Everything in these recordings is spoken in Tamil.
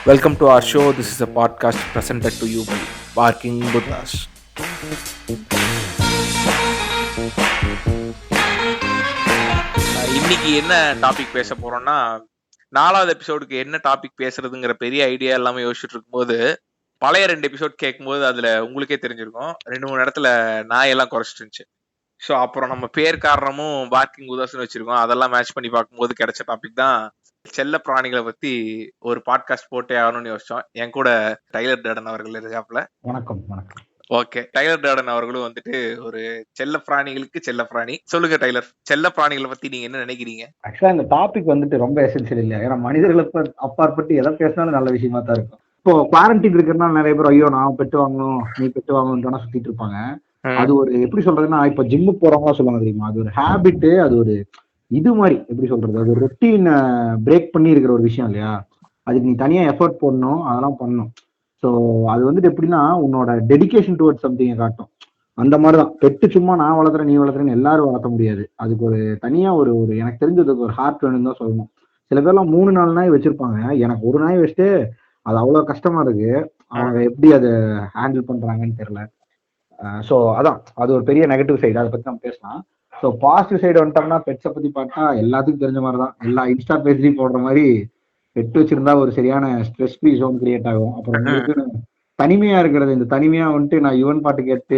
Welcome to our show. This is a podcast presented to you by Barking Buddhas. இன்னைக்கு என்ன டாபிக் பேச போறோம்னா, 4வது எபிசோடுக்கு என்ன டாபிக் பேசுறதுங்கிற பெரிய ஐடியா எல்லாமே யோசிச்சுட்டு இருக்கும்போது, பழைய 2 எபிசோட் கேட்கும்போது அதுல உங்களுக்கே தெரிஞ்சிருக்கும் 2-3 இடத்துல நாய் எல்லாம் குறைச்சிட்டு இருந்துச்சு. ஸோ அப்புறம் நம்ம பேர் காரணமும் பார்க்கிங் உதாசன் வச்சிருக்கோம். அதெல்லாம் மேட்ச் பண்ணி பார்க்கும்போது கிடைச்ச டாபிக் தான் செல்ல பிராணிகளை பத்தி ஒரு பாட்காஸ்ட் போட்டே ஆகணும்னு யோசிச்சோம். என் கூட டைலர் டர்டன் அவர்கள் இருக்காப்ல. வணக்கம் வணக்கம். ஓகே, டைலர் டர்டன் அவர்களும் வந்துட்டு ஒரு செல்ல பிராணிகளுக்கு செல்ல பிராணி. சொல்லுங்க டைலர், செல்ல பிராணிகளை பத்தி நீங்க என்ன நினைக்கிறீங்க? ஆக்சுவலா இந்த டாபிக் வந்துட்டு ரொம்ப எசென்சியல் இல்லையா? ஏன்னா மனிதர்களுக்கு அப்பாற்பட்டு எதை பேசினாலும் நல்ல விஷயமா தான் இருக்கும். இப்போ குவாரண்டைன் இருக்கிறதுனால நிறைய பேர் ஐயோ நான் பெட்டு வாங்கணும், நீ பெட்டு வாங்கணும்னு சுத்திட்டு இருப்பாங்க. அது ஒரு எப்படி சொல்றதுன்னா, இப்ப ஜிம்முக்கு போறவங்களா சொல்லுவாங்க தெரியுமா, அது ஒரு ஹேபிட், அது ஒரு இது மாதிரி எப்படி சொல்றது, அது ஒரு ரொட்டீன் பிரேக் பண்ணி இருக்கிற ஒரு விஷயம் இல்லையா? அதுக்கு நீ தனியா எஃபர்ட் போடணும், அதெல்லாம் பண்ணணும். ஸோ அது வந்துட்டு எப்படின்னா உன்னோட டெடிகேஷன் டுவர்ட்ஸ் சம்திங்கை காட்டும். அந்த மாதிரிதான் பெட்டு சும்மா நான் வளர்த்துறேன் நீ வளர்த்துறேன்னு எல்லாரும் வளர்த்த முடியாது. அதுக்கு ஒரு தனியா ஒரு ஒரு எனக்கு தெரிஞ்சதுக்கு ஒரு ஹார்ட் வேணும்னு தான் சொல்லணும். சில பேர்லாம் 3-4 நாய் வச்சிருப்பாங்க. எனக்கு ஒரு நாய் வச்சுட்டு அது அவ்வளவு கஷ்டமா இருக்கு. அவங்க எப்படி அதை ஹேண்டில் பண்றாங்கன்னு தெரியல. ஸோ அதான் அது ஒரு பெரிய நெகட்டிவ் சைடு, அதை பத்தி நம்ம பேசலாம். ஸோ பாசிட்டிவ் சைடு வந்துட்டோம்னா பெட்ஸை பத்தி பார்த்தா எல்லாத்துக்கும் தெரிஞ்ச மாதிரி தான். எல்லா இன்ஸ்டா பேஜ்லயும் போடுற மாதிரி பெட் வச்சிருந்தா ஒரு சரியான ஸ்ட்ரெஸ் ஃப்ரீ ஜோன் கிரியேட் ஆகும். அப்புறம் உங்களுக்கு தனிமையா இருக்கிறது, இந்த தனிமையா வந்துட்டு நான் யுவன் பாட்டு கேட்டு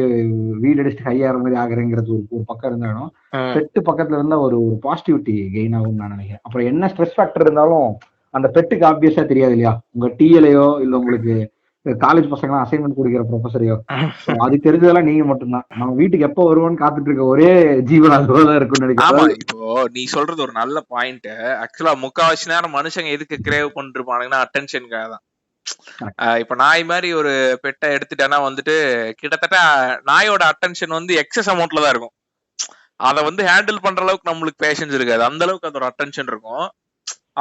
வீடு அடிச்சுட்டு ஹையாற மாதிரி ஆகுறேங்கிறது ஒரு பக்கம் இருந்தாலும் பெட்டு பக்கத்துல இருந்தா ஒரு பாசிட்டிவிட்டி கெயின் ஆகும்னு நான் நினைக்கிறேன். அப்புறம் என்ன ஸ்ட்ரெஸ் ஃபேக்டர் இருந்தாலும் அந்த பெட்டுக்கு ஆப்வியஸா தெரியாது இல்லையா? உங்க டிஎலையோ இல்ல உங்களுக்கு காலேஜ் பசங்க அசைன்மெண்ட் கொடுக்கிற ப்ரொஃபஸரையோ, அது தெரிஞ்சதெல்லாம் நீங்க மட்டும்தான். நம்ம வீட்டுக்கு எப்ப வருவோம்னு காத்துட்டு இருக்க ஒரே ஜீவன் அதுதான் இருக்கும்னு நினைக்கிறேன். இப்போ நீ சொல்றது ஒரு நல்ல பாயிண்ட். ஆக்சுவலா முக்காவாசி நேரம் மனுஷங்க எதுக்கு கிரேவ் பண்ணிருப்பானுங்கன்னா அட்டென்ஷனுக்காக தான். இப்ப நாய் மாதிரி ஒரு பெட்டை எடுத்துட்டேன்னா வந்துட்டு கிட்டத்தட்ட நாயோட அட்டென்ஷன் வந்து எக்ஸஸ் அமௌண்ட்ல தான் இருக்கும். அதை வந்து ஹேண்டில் பண்ற அளவுக்கு நம்மளுக்கு பேஷன்ஸ் இருக்காது. அந்த அளவுக்கு அதோட அட்டென்ஷன் இருக்கும்.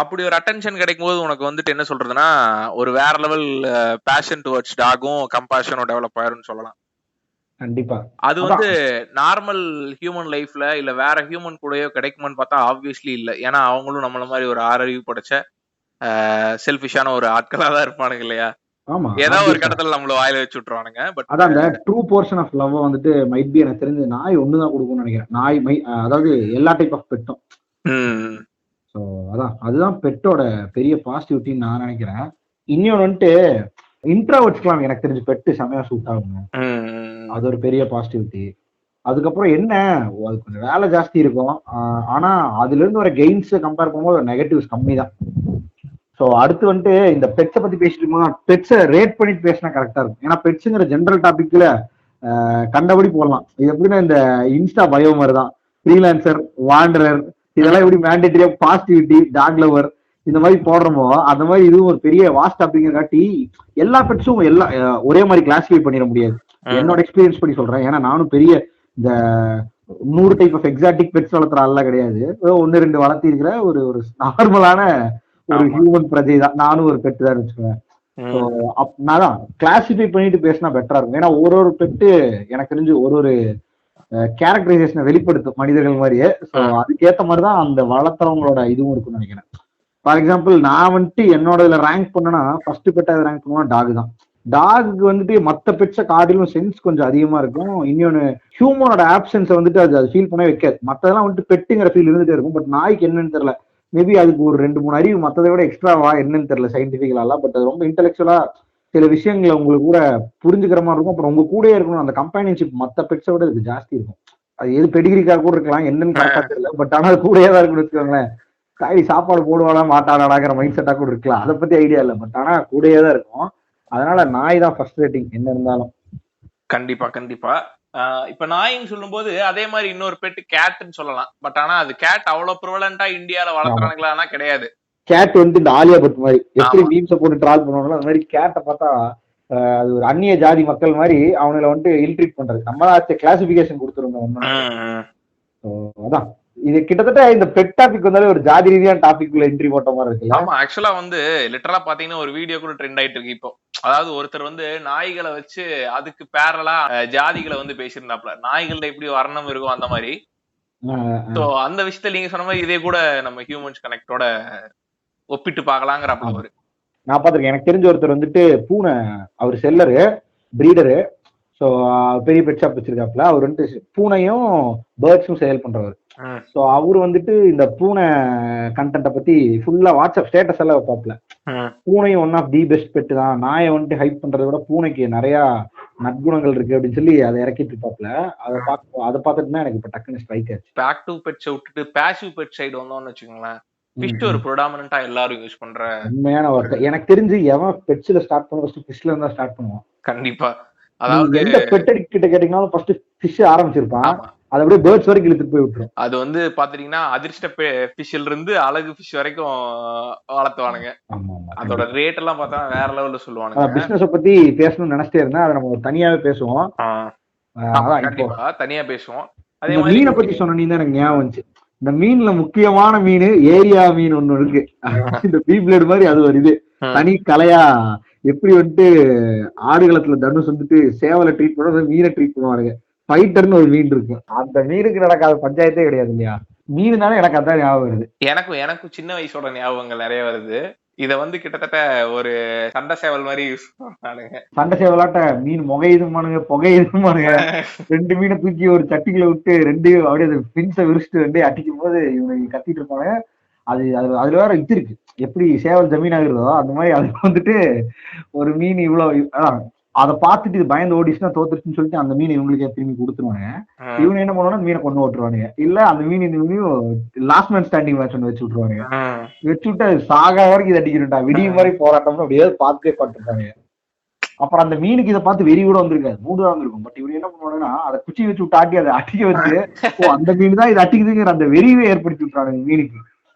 அப்படி ஒரு அட்டென்ஷன் கிடைக்கும் போது உனக்கு வந்துட்டு என்ன சொல்றதுன்னா ஒரு வேற லெவல் பேஷன் டுவர்ட்ஸ் டாகும் கம்பேஷனும் டெவலப் ஆயிரும்னு சொல்லலாம். கண்டிப்பா அது வந்து நார்மல் ஹியூமன் லைஃப்ல இல்ல வேற ஹியூமன் கூடயோ கிடைக்குமான்னு பார்த்தா ஆப்வியஸ்லி இல்ல. ஏன்னா அவங்களும் நம்மள மாதிரி ஒரு ஆறறிவு படைச்ச செல்ஃபிஷான ஒரு ஆட்களா தான் இருப்பானுங்க இல்லையா? ஏதாவது ஒரு கட்டத்துல நம்மள வாயில வச்சு விட்டுருவானுங்க. பட் அதான் அந்த ட்ரூ போர்ஷன் ஆஃப் லவ் வந்துட்டு மைட் பி எனக்கு தெரிஞ்சு நாய் ஒண்ணுதான் கொடுக்கும்னு நினைக்கிறேன். நாய் அதாவது எல்லா டைப் ஆஃப் பெட்டும். ஸோ அதான் அதுதான் பெட்டோட பெரிய பாசிட்டிவிட்டின்னு நான் நினைக்கிறேன். இன்னொன்று வந்துட்டு இன்ட்ராவர்ட்ஸ்க்குலாம் எனக்கு தெரிஞ்சு பெட்டு செமையா சூட் ஆகுங்க. அது ஒரு பெரிய பாசிட்டிவிட்டி. அதுக்கப்புறம் என்ன, அது கொஞ்சம் வேலை ஜாஸ்தி இருக்கும். ஆனா அதுல இருந்து வர கெயின்ஸ் கம்பேர் பண்ணும்போது நெகட்டிவ்ஸ் கம்மி தான். ஸோ அடுத்து வந்துட்டு இந்த பெட்ஸை பத்தி பேசிட்டு இருக்கோம். பெட்ஸை ரேட் பண்ணிட்டு பேசினா கரெக்டா இருக்கும். ஏன்னா பெட்ஸுங்கிற ஜென்ரல் டாபிக்ல கண்டபடி போடலாம். இது எப்படின்னா இந்த இன்ஸ்டா பயோ மாதிரி தான். ஃப்ரீலான்சர், வாண்டரர், இதெல்லாம் எப்படி மேண்டேட்டரியா பாசிட்டிவிட்டி, டாக் லவர் இந்த மாதிரி போடுறோமோ அந்த மாதிரி இதுவும் ஒரு பெரிய வாஸ்ட் டாபிக் காட்டி எல்லா பெட்ஸும் எல்லாம் ஒரே மாதிரி கிளாஸிஃபை பண்ணிட முடியாது. என்னோட எக்ஸ்பீரியன்ஸ் படி சொல்றேன். ஏன்னா நானும் பெரிய இந்த 100 டைப் ஆஃப் எக்ஸாட்டிக் பெட்ஸ் வளர்த்துற ஆள்லாம் கிடையாது. 1-2 வளர்த்தி இருக்கிற ஒரு ஒரு நார்மலான ஒரு ஹியூமன் பிரஜை தான். நானும் ஒரு பெட்டு தான் வச்சுக்குவேன். நான் தான் கிளாசிஃபை பண்ணிட்டு பேசினா பெட்டரா இருக்கும். ஏன்னா ஒரு பெட்டு எனக்கு தெரிஞ்சு ஒரு கேரக்டரைசேஷனை வெளிப்படுத்தும் மனிதர்கள் மாதிரியே. ஸோ அதுக்கேற்ற மாதிரிதான் அந்த வளர்த்துறவங்களோட இதுவும் இருக்கும்னு நினைக்கிறேன். ஃபார் எக்ஸாம்பிள் நான் வந்துட்டு என்னோட இதுல ரேங்க் பண்ணனா ஃபர்ஸ்ட் பெட்டா ரேங்க் பண்ணுவோம் டாக் தான். டாக்கு வந்துட்டு மற்ற பெட்ஸை காட்டிலும் சென்ஸ் கொஞ்சம் அதிகமா இருக்கும். இன்னொன்னு ஹியூமனோட ஆப்சன்ஸை வந்துட்டு அது ஃபீல் பண்ணவே வைக்காது. மற்றதெல்லாம் வந்துட்டு பெட்டுங்கிற ஃபீல் இருந்துட்டே இருக்கும். பட் நாய்க்கு என்னன்னு தெரியல, மேபி அதுக்கு ஒரு 2-3 அறிவு மற்றதை விட எக்ஸ்ட்ராவா என்னன்னு தெரியல சயின்டிபிக்கலாலாம். பட் அது ரொம்ப இன்டெலெக்சுவலா சில விஷயங்களை உங்களுக்கு கூட புரிஞ்சுக்கிற மாதிரி இருக்கும். அப்புறம் உங்க கூடயே இருக்கணும். அந்த கம்பெனியன்ஷிப் மற்ற பெட்ஸை விட இது ஜாஸ்தி இருக்கும். அது எது பெடிகிரிக்காக கூட இருக்கலாம், என்னன்னு கரெக்டா தெரியல. பட் ஆனால் அது கூடயே தான் இருக்குன்னு வச்சுக்கோங்களேன். காய் சாப்பாடு போடுவாடா மாட்டாடாங்கிற மைண்ட் செட்டா கூட இருக்கலாம். அதை பத்தி ஐடியா இல்லை. பட் ஆனா கூடயே தான் இருக்கும். அதனால நாய் தான் ஃபர்ஸ்ட் ரேட்டிங் என்ன இருந்தாலும். கண்டிப்பா கண்டிப்பா. இப்ப நாயின்னு சொல்லும் போது அதே மாதிரி இன்னொரு பெட்டு கேட்னு சொல்லலாம். பட் ஆனா அது கேட் அவ்வளவு ப்ரிவலண்டா இந்தியால வளர்த்துறானுங்களா கிடையாது. கேட் வந்து இந்த ஆலியா பட் மாதிரி எப்படி மீம்ஸை போட்டு ட்ரால் பண்ணுவாங்களோ அந்த மாதிரி கேட்டை பார்த்தா அது ஒரு அந்நிய ஜாதி மக்கள் மாதிரி அவங்கள வந்துட்டு இல்ட்ரீட் பண்றது. நம்ம கிளாசிபிகேஷன் கொடுத்துருந்தோம். அதான் இது கிட்டத்தட்ட இந்த பெட் டாபிக் வந்தாலே ஒரு ஜாதி ரீதியான டாபிக்ல என்ட்ரி போட்ட மாதிரி இருக்கு. ஆமா, ஆக்சுவலா வந்து லிட்டரலா பாத்தீங்கன்னா ஒரு வீடியோ கூட ட்ரெண்ட் ஆயிட்டு இருக்கு இப்போ. அதாவது ஒருத்தர் வந்து நாய்களை வச்சு அதுக்கு பேரலா ஜாதிகளை வந்து பேசியிருந்தாப்ல. நாய்கள்ல எப்படி வர்ணம் இருக்கும் அந்த மாதிரி. சோ அந்த விஷயத்துல நீங்க சொன்ன மாதிரி இதே கூட நம்ம ஹியூமன்ஸ் கனெக்டோட ஒப்பிட்டு பார்க்கலாங்கிற ஒரு நான் பாத்திருக்கேன். எனக்கு தெரிஞ்ச ஒருத்தர் வந்துட்டு பூனை, அவர் செல்லரு, பிரீடரு. ஸோ பெரிய பெட் ஷாப் வச்சிருக்காப்புல. அவர் வந்துட்டு பூனையும் பேர்ட்ஸும் சேல் பண்றவர். ஸோ அவரு வந்துட்டு இந்த பூனை கண்டென்ட்டை பத்தி ஃபுல்லா வாட்ஸ்அப் ஸ்டேட்டஸ் எல்லாம் வைப்பாப்ல. பூனையும் one of the best pet தான், நாயை வந்துட்டு ஹைப் பண்றதை விட பூனைக்கு நிறைய நற்குணங்கள் இருக்கு அப்படின்னு சொல்லி அதை இறக்கிட்டு இருப்பாப்ல. அதை பார்த்துட்டு தான் எனக்கு இப்ப டக்குன்னு ஸ்ட்ரைக் ஆச்சு. ஆக்டிவ் பெட்ஸை விட்டுட்டு பேசிவ் பெட் சைடு வந்தோம்னு வச்சுக்கோங்களேன், ஃபிஷ் ஒரு ப்ரொடாமினன்ட்டா எல்லாரும் யூஸ் பண்ற உண்மையான வார்த்தை. எனக்கு தெரிஞ்சு எவன் பெட்ஸ்ல ஸ்டார்ட் பண்ண ஃபர்ஸ்ட் ஃபிஷ்ல இருந்தா ஸ்டார்ட் பண்ணுவான். கண்டிப்பா. அதாவது எந்த பெட் கிட்ட கேட்டீங்கன்னாலும் ஃபர்ஸ்ட் ஃபிஷ் ஆரம்பிச்சிருப்பான், அது அப்படியே பேர்ட்ஸ் வரைக்கும் இழுத்துட்டு போய் விட்டுரும். அது வந்து பாத்தீங்கன்னா அதிர்ஷ்ட ஃபிஷ்ல இருந்து அழகு ஃபிஷ் வரைக்கும் வளர்த்துவானுங்க. அதோட ரேட் எல்லாம் பார்த்தா வேற லெவல்ல சொல்லுவானுங்க. பிசினஸ் பத்தி பேசணும்னு நினைச்சிட்டே இருந்தா அதை நம்ம தனியாவே பேசுவோம். கண்டிப்பா தனியா பேசுவோம். அதே மாதிரி மீனை பத்தி சொன்ன நீ தான் எனக்கு ஞாபகம் வந்துச்சு. இந்த மீன்ல முக்கியமான மீன் ஏரியா மீன் ஒண்ணு இருக்கு. இந்த பீப்ளேட் மாதிரி அது ஒரு இது தனி கலையா. எப்படி வந்துட்டு ஆடுகளத்துல தனுஷ் வந்துட்டு சேவலை ட்ரீட் பண்ணுவாங்க, மீனை ட்ரீட் பண்ணுவானுங்க. ஃபைட்டர்னு ஒரு மீன் இருக்கு. அந்த மீனுக்கு நடக்காத பஞ்சாயத்தே கிடையாது இல்லையா? மீனுனால எனக்கு அதான் ஞாபகம் வருது. எனக்கும் சின்ன வயசோட ஞாபகங்கள் நிறைய வருது. இத வந்து கிட்டத்தட்ட ஒரு சண்டை சேவல் மாதிரி யூஸ் பண்ணுவானுங்க. சண்டை சேவலாட்ட மீன் முகையுதுமானுங்க, புகையுதுமானுங்க. ரெண்டு மீனை தூக்கி ஒரு சட்டிக்குள்ள விட்டு ரெண்டையும் அப்படியே பின்ஸை விரிச்சிட்டு ரெண்டையும் அடிக்கும் போது இவனுக்கு கத்திட்டு இருப்பாங்க. அது அதுல வேற இது இருக்கு, எப்படி சேவல் ஜமீன் ஆகுறதோ அந்த மாதிரி அது வந்துட்டு ஒரு மீன் இவ்வளவு அதை பார்த்துட்டு இது பயந்து ஓடிச்சுன்னா தோத்துருச்சுன்னு சொல்லிட்டு அந்த மீன் இவங்களுக்கு திரும்பி கொடுத்துருவாங்க. இவங்க என்ன பண்ணுவாங்க, மீனை கொண்டு ஓட்டுருவானுங்க. இல்ல அந்த மீன் இந்த மீனையும் லாஸ்ட் மேன் ஸ்டாண்டிங் மேட்ச் ஒன்று வச்சு விட்டுருவாங்க. வச்சு விட்டு அது சாகா வரைக்கும் இது அடிக்கிறா விடிய மாதிரி போராட்டம்னு அப்படியே பார்த்துட்டே பார்த்துருப்பாங்க. அப்புறம் அந்த மீனுக்கு இதை பார்த்து வெறி கூட வந்திருக்காது, மூடு தான் வந்திருக்கும். பட் இவங்க என்ன பண்ணுவாங்கன்னா அதை குச்சி வச்சு விட்டு ஆட்டி அதை அட்டிக்க வச்சு அந்த மீன் தான் இது அட்டிக்குதுங்கிற அந்த வெறியவே ஏற்படுத்தி விட்டுறாங்க மீனுக்கு.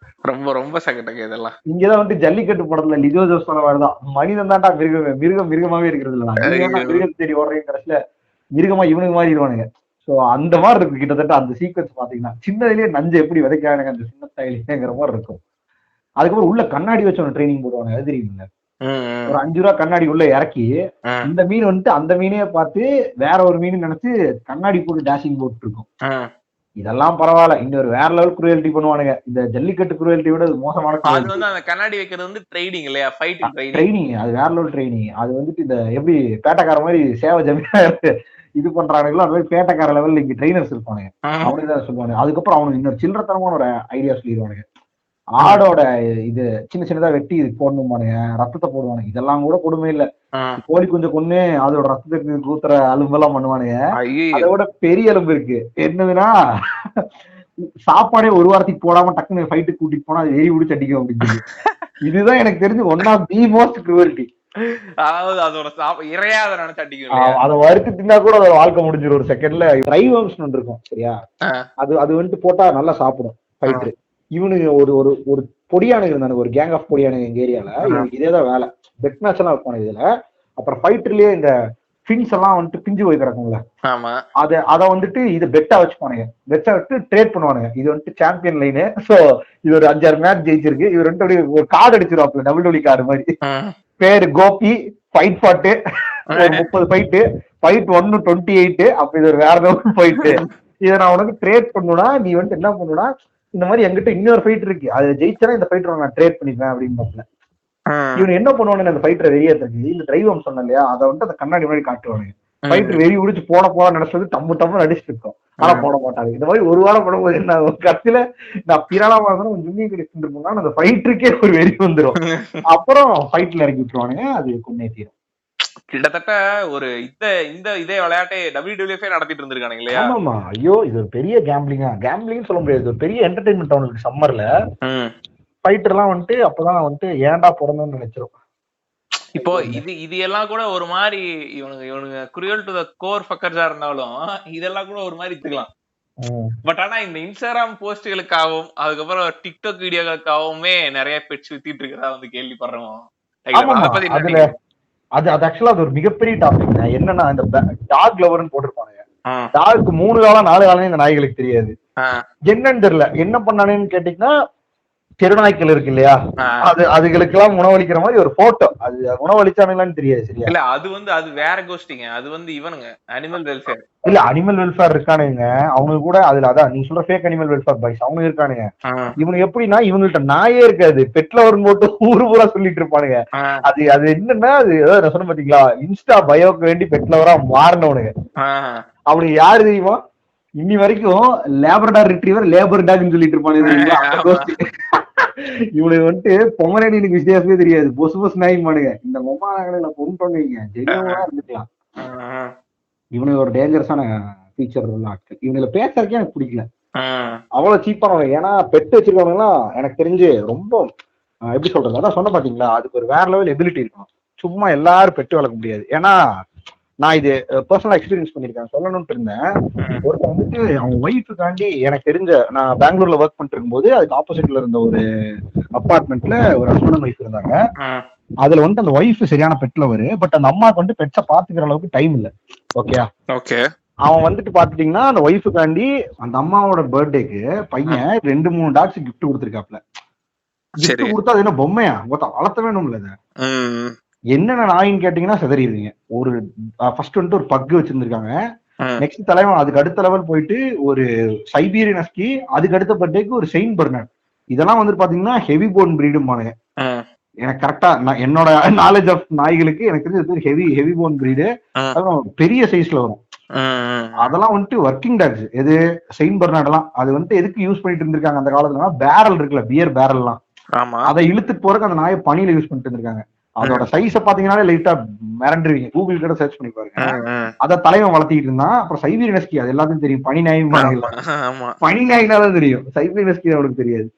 ரொம்ப ரொம்ப சகட்டங்க இதெல்லாம். இங்கதான் வந்து ஜல்லிக்கட்டு படத்துல லிஜோ ஜோஸ் சொன்ன மாதிரிதான், மனிதன் தான்டா மிருகமாவே இருக்கிறது இல்ல, மிருகம் தேடி ஓடுறீங்க, கடைசியில மிருகமா இவனுக்கு மாதிரி இருவானுங்க. சோ அந்த மாதிரி இருக்கு கிட்டத்தட்ட அந்த சீக்வன்ஸ் பாத்தீங்கன்னா. சின்னதுலயே நஞ்சு எப்படி விதைக்கிறானுங்க அந்த சின்ன ஸ்டைலிங்கிற மாதிரி இருக்கும். அதுக்கப்புறம் உள்ள கண்ணாடி வச்சு ஒன்று ட்ரைனிங் போடுவாங்க, அது தெரியுங்க. ஒரு 5 ரூபா கண்ணாடி உள்ள இறக்கி இந்த மீன் வந்துட்டு அந்த மீனையே பார்த்து வேற ஒரு மீன் நினைச்சு கண்ணாடி போட்டு டேஷிங் போட்டு இருக்கும். இதெல்லாம் பரவாயில்ல, இன்னொரு வேற லெவல் குரூயல்டி பண்ணுவானுங்க. இந்த ஜல்லிக்கட்டு குரூயல்டி விட மோசமான கண்ணாடி வைக்கிறது வந்து ட்ரைனிங் இல்லையா, ஃபைட்டிங் ட்ரைனிங். அது வேற லெவல் ட்ரைனிங். அது வந்துட்டு இந்த எப்படி பேட்டக்கார மாதிரி சேவை ஜமீனா இது பண்றானுங்களோ அது மாதிரி பேட்டக்கார லெவல்ல இங்க ட்ரைனர்ஸ் இருப்பானுங்க, அப்படிதான் சொல்லுவாங்க. அதுக்கப்புறம் அவனுக்கு இன்னொரு சில்லறத்தனமான ஒரு ஐடியா சொல்லிடுவானுங்க. ஆடோட இது சின்ன சின்னதா வெட்டி இது போடணுமானுங்க, ரத்தத்தை போடுவானுங்க. இதெல்லாம் கூட கொடுமை இல்ல, கோழி கொஞ்சம் கொண்டு அதோட ரத்தத்துக்கு கூத்துற அலும்பெல்லாம் பண்ணுவானுங்க. அதோட பெரிய எலும்பு இருக்கு, என்னதுன்னா சாப்பாடே ஒரு வாரத்துக்கு போடாம டக்குன்னு ஃபைட்டுக்கு கூட்டிட்டு போனா அது எரி பிடிச்சு அடிக்கும் அப்படின்னு. இதுதான் எனக்கு தெரிஞ்சு one of the most cruelty. அதாவது அதோட இறையாத நினைச்சு அடிக்கும். அதை வறுத்து தின்னா கூட அதோட வாழ்க்கை முடிஞ்சிடும் ஒரு செகண்ட்ல. ட்ரை வர்ம்ஸ் ஒன்று இருக்கும் சரியா, அது வந்துட்டு போட்டா நல்லா சாப்பிடும் ஃபைட்டர். இவனுக்கு ஒரு ஒரு பொடியானுங்க இருந்தானு, ஒரு கேங் ஆஃப் பொடியானுங்க எங்க ஏரியால. இவனுக்கு இதேதான் வேலை, பெட் மேட்ச் எல்லாம் வைப்பானு இதுல. அப்புறம் ஃபைட்டர்லயே இந்த ஃபின்ஸ் எல்லாம் வந்துட்டு பிஞ்சு போய் கிடக்கும்ல, அதை வந்துட்டு இது பெட்டா வச்சுப்பானுங்க. பெட்டா விட்டு ட்ரேட் பண்ணுவானுங்க. இது வந்துட்டு சாம்பியன் லைனு. சோ இது ஒரு 5-6 மேட்ச் ஜெயிச்சிருக்கு. இவர் வந்துட்டு ஒரு கார்டு அடிச்சிருவாப்ல, டபிள்யூ கார்டு மாதிரி. பேரு கோபி, ஃபைட் பாட்டு 30 ஃபைட்டு, ஃபைட் 128. அப்ப இது ஒரு வேற லெவல் ஃபைட்டு. இதை நான் உனக்கு ட்ரேட் பண்ணுனா நீ வந்துட்டு என்ன பண்ணுனா, இந்த மாதிரி எங்கிட்ட இன்னொரு ஃபைட் இருக்கு, அது ஜெயிச்சா இந்த ஃபைட்டர் நான் ட்ரேட் பண்ணிப்பேன் அப்படின்னு பாப்பல. இவன் என்ன பண்ணுவானு அந்த ஃபைட்டரை வெளியேற்றுக்கு இந்த டிரைவம் சொன்ன இல்லையா, அதை வந்துட்டு அந்த கண்ணாடி மாதிரி காட்டுவானுங்க. ஃபைட்டர் வெறி உடிச்சு போன நினைச்சது தம்மு நடிச்சுட்டு இருக்கோம், ஆனா போட மாட்டாங்க. இந்த மாதிரி ஒரு வாரம் போடும்போது நான் கடைசியில நான் பிராலமா இருந்தாலும் ஜும்மியை கிடைச்சிட்டு இருக்கோம்னா அந்த ஃபைட்டருக்கே ஒரு வெறி வந்துடும். அப்புறம் ஃபைட்ல இறக்கி விட்டுருவானுங்க, அது கொன்னே தீரும். கிட்டத்தட்ட ஒரு இதே விளையாட்டை WWF நடத்திட்டு இருந்திருக்கானுங்க இல்லையா? ஆமாமா. ஐயோ இது ஒரு பெரிய கேம்பிளிங் சொல்ல முடியாது, ஒரு பெரிய என்டர்டைன்மெண்ட் அவனுக்கு சம்மர்ல. ஃபைட்டர் எல்லாம் வந்துட்டு அப்பதான் வந்துட்டு ஏன்டா பிறந்தோம்னு நினைச்சிரும். இப்போ இது எல்லாம் கூட ஒரு மாதிரி இவனுங்க குரியல் டு த கோர் ஃபக்கர்ஸா இருந்தாலும் இதெல்லாம் கூட ஒரு மாதிரி எடுத்துக்கலாம். பட் ஆனா இந்த இன்ஸ்டாகிராம் போஸ்டுகளுக்காகவும் அதுக்கப்புறம் டிக்டாக் வீடியோகளுக்காகவுமே நிறைய பெட்ஸ் வித்திட்டு இருக்கிறதா வந்து கேள்விப்படுறோம். அது ஆக்சுவலா அது ஒரு மிகப்பெரிய டாபிக். என்னன்னா இந்த டாக் லவர்னு போட்டிருப்பானுங்க. டாக்கு 3 காலம் 4 காலம் இந்த நாய்களுக்கு தெரியாது, என்னன்னு தெரியல. என்ன பண்ணானேன்னு கேட்டீங்கன்னா தெருநாய்க்கள் இருக்கு இல்லையா, அதுகளுக்கு எல்லாம் உணவளிக்கிற மாதிரி ஒரு போட்டோ. அது உணவளிச்சானுங்களான்னு தெரியாது சரியா. இல்ல அது வேற கோஷ்டிங்க. அது இவனுங்க அனிமல் வெல்ஃபேர். இல்ல அனிமல் வெல்ஃபேர் இருக்கானுங்க அவங்க கூட. அதுல அதான் நீ சொல்ற ஃபேக் அனிமல் வெல்ஃபேர் பாய்ஸ் அவங்க இருக்கானுங்க. இவனுக்கு எப்படின்னா இவங்கள்ட்ட நாயே இருக்காது, பெட்ல வரும் போட்டு ஊரு பூரா சொல்லிட்டு இருப்பானுங்க. அது என்னன்னா அது ஏதாவது நான் சொன்ன பாத்தீங்களா, இன்ஸ்டா பயோக்கு வேண்டி பெட்ல வரா மாறினவனுங்க. அவனுக்கு யாரு தெரியுமா, இன்னி வரைக்கும் லேபர்டாக் ரிட்ரீவர் லேபர் டாக்னு சொல்லிட்டு இருப்பானுங்க. இவனுக்கு வந்துட்டு பொம்மரேனியனுக்கு வித்தியாசமே தெரியாது, பொசு பொசு நாயின்பானுங்க. இந்த மொம்மா நாங்களை கொண்டு ஜெனியவா இருந்துக்கலாம். இவனுக்கு ஒரு டேஞ்சரஸான ஃபீச்சர் உள்ள ஆட்கள். இவங்களை பேசுறதுக்கே எனக்கு பிடிக்கல, அவ்வளவு சீப்பானவங்க. ஏன்னா பெட்டு வச்சிருக்கவங்க எனக்கு தெரிஞ்சு ரொம்ப எப்படி சொல்றது, அதான் சொன்ன பாத்தீங்களா, அதுக்கு ஒரு வேற லெவல் எபிலிட்டி இருக்கும். சும்மா எல்லாரும் பெட்டு வளர்க்க முடியாது. ஏன்னா நான் இது பர்சனலா எக்ஸ்பீரியன்ஸ் பண்ணிருக்கேன், சொல்லணும்னு இருந்தேன். ஒருத்தர் வந்துட்டு அவங்க ஒய்ஃபுக்காண்டி, எனக்கு தெரிஞ்ச நான் பெங்களூர்ல ஒர்க் பண்ணிட்டு இருக்கும்போது அதுக்கு ஆப்போசிட்ல இருந்த ஒரு அபார்ட்மெண்ட்ல ஒரு ஹஸ்பண்ட் அண்ட் ஒய்ஃப் இருந்தாங்க. அதுல வந்து அந்த ஒய்ஃப் சரியான பெட் லவர். பட் அந்த அம்மாவுக்கு வந்து பெட்ஸை பாத்துக்கிற அளவுக்கு டைம் இல்ல. ஓகே, அவன் வந்துட்டு பாத்துட்டீங்கன்னா அந்த ஒய்ஃபுக்காண்டி அந்த அம்மாவோட பர்த்டேக்கு பையன் 2-3 டாக்ஸ் கிஃப்ட் கொடுத்துருக்காப்ல. கிஃப்ட் கொடுத்தா அது என்ன பொம்மையா, வளர்த்த வேணும்ல. என்னென்ன நாயின்னு கேட்டீங்கன்னா செதறிடுவீங்க. ஒரு ஃபர்ஸ்ட் வந்துட்டு ஒரு பக்கு வச்சிருந்திருக்காங்க. நெக்ஸ்ட் தலைவன் அதுக்கு அடுத்த லெவல் போயிட்டு ஒரு சைபீரியன் ஹஸ்கி, அதுக்கு அடுத்த பர்த்டேக்கு ஒரு செயின்ட் பெர்னார்ட். இதெல்லாம் வந்து பாத்தீங்கன்னா ஹெவி போன் பிரீடுமானுங்க. எனக்கு கரெக்டா என்னோட நாலேஜ் ஆஃப் நாய்களுக்கு எனக்கு தெரிஞ்சது ஹெவி போன் பிரீடு, பெரிய சைஸ்ல வரும். அதெல்லாம் வந்துட்டு ஒர்க்கிங் டாக்ஸ். எது செயின்ட் பெர்னார்ட் எல்லாம் அது வந்துட்டு எதுக்கு யூஸ் பண்ணிட்டு இருந்திருக்காங்க அந்த காலத்துல, பேரல் இருக்குல்ல, பியர் பேரல் எல்லாம், அதை இழுத்துட்டு போறதுக்கு அந்த நாயை பனியில யூஸ் பண்ணிட்டு இருந்திருக்காங்க. அதோட சைஸ பாத்தீங்கன்னா லைட்டா மிரண்டுருவீங்க. கூகுள் கூட சர்ச் பண்ணி பாருங்க. அத தலைவன் வளர்த்திட்டு இருந்தான். அப்புறம் சைபீரியன் ஹஸ்கி, அது எல்லாத்தையும் தெரியும், பனி நாய் பனி நாயினாதான் தெரியும், சைபீரியன் ஹஸ்கி அவனுக்கு தெரியாது.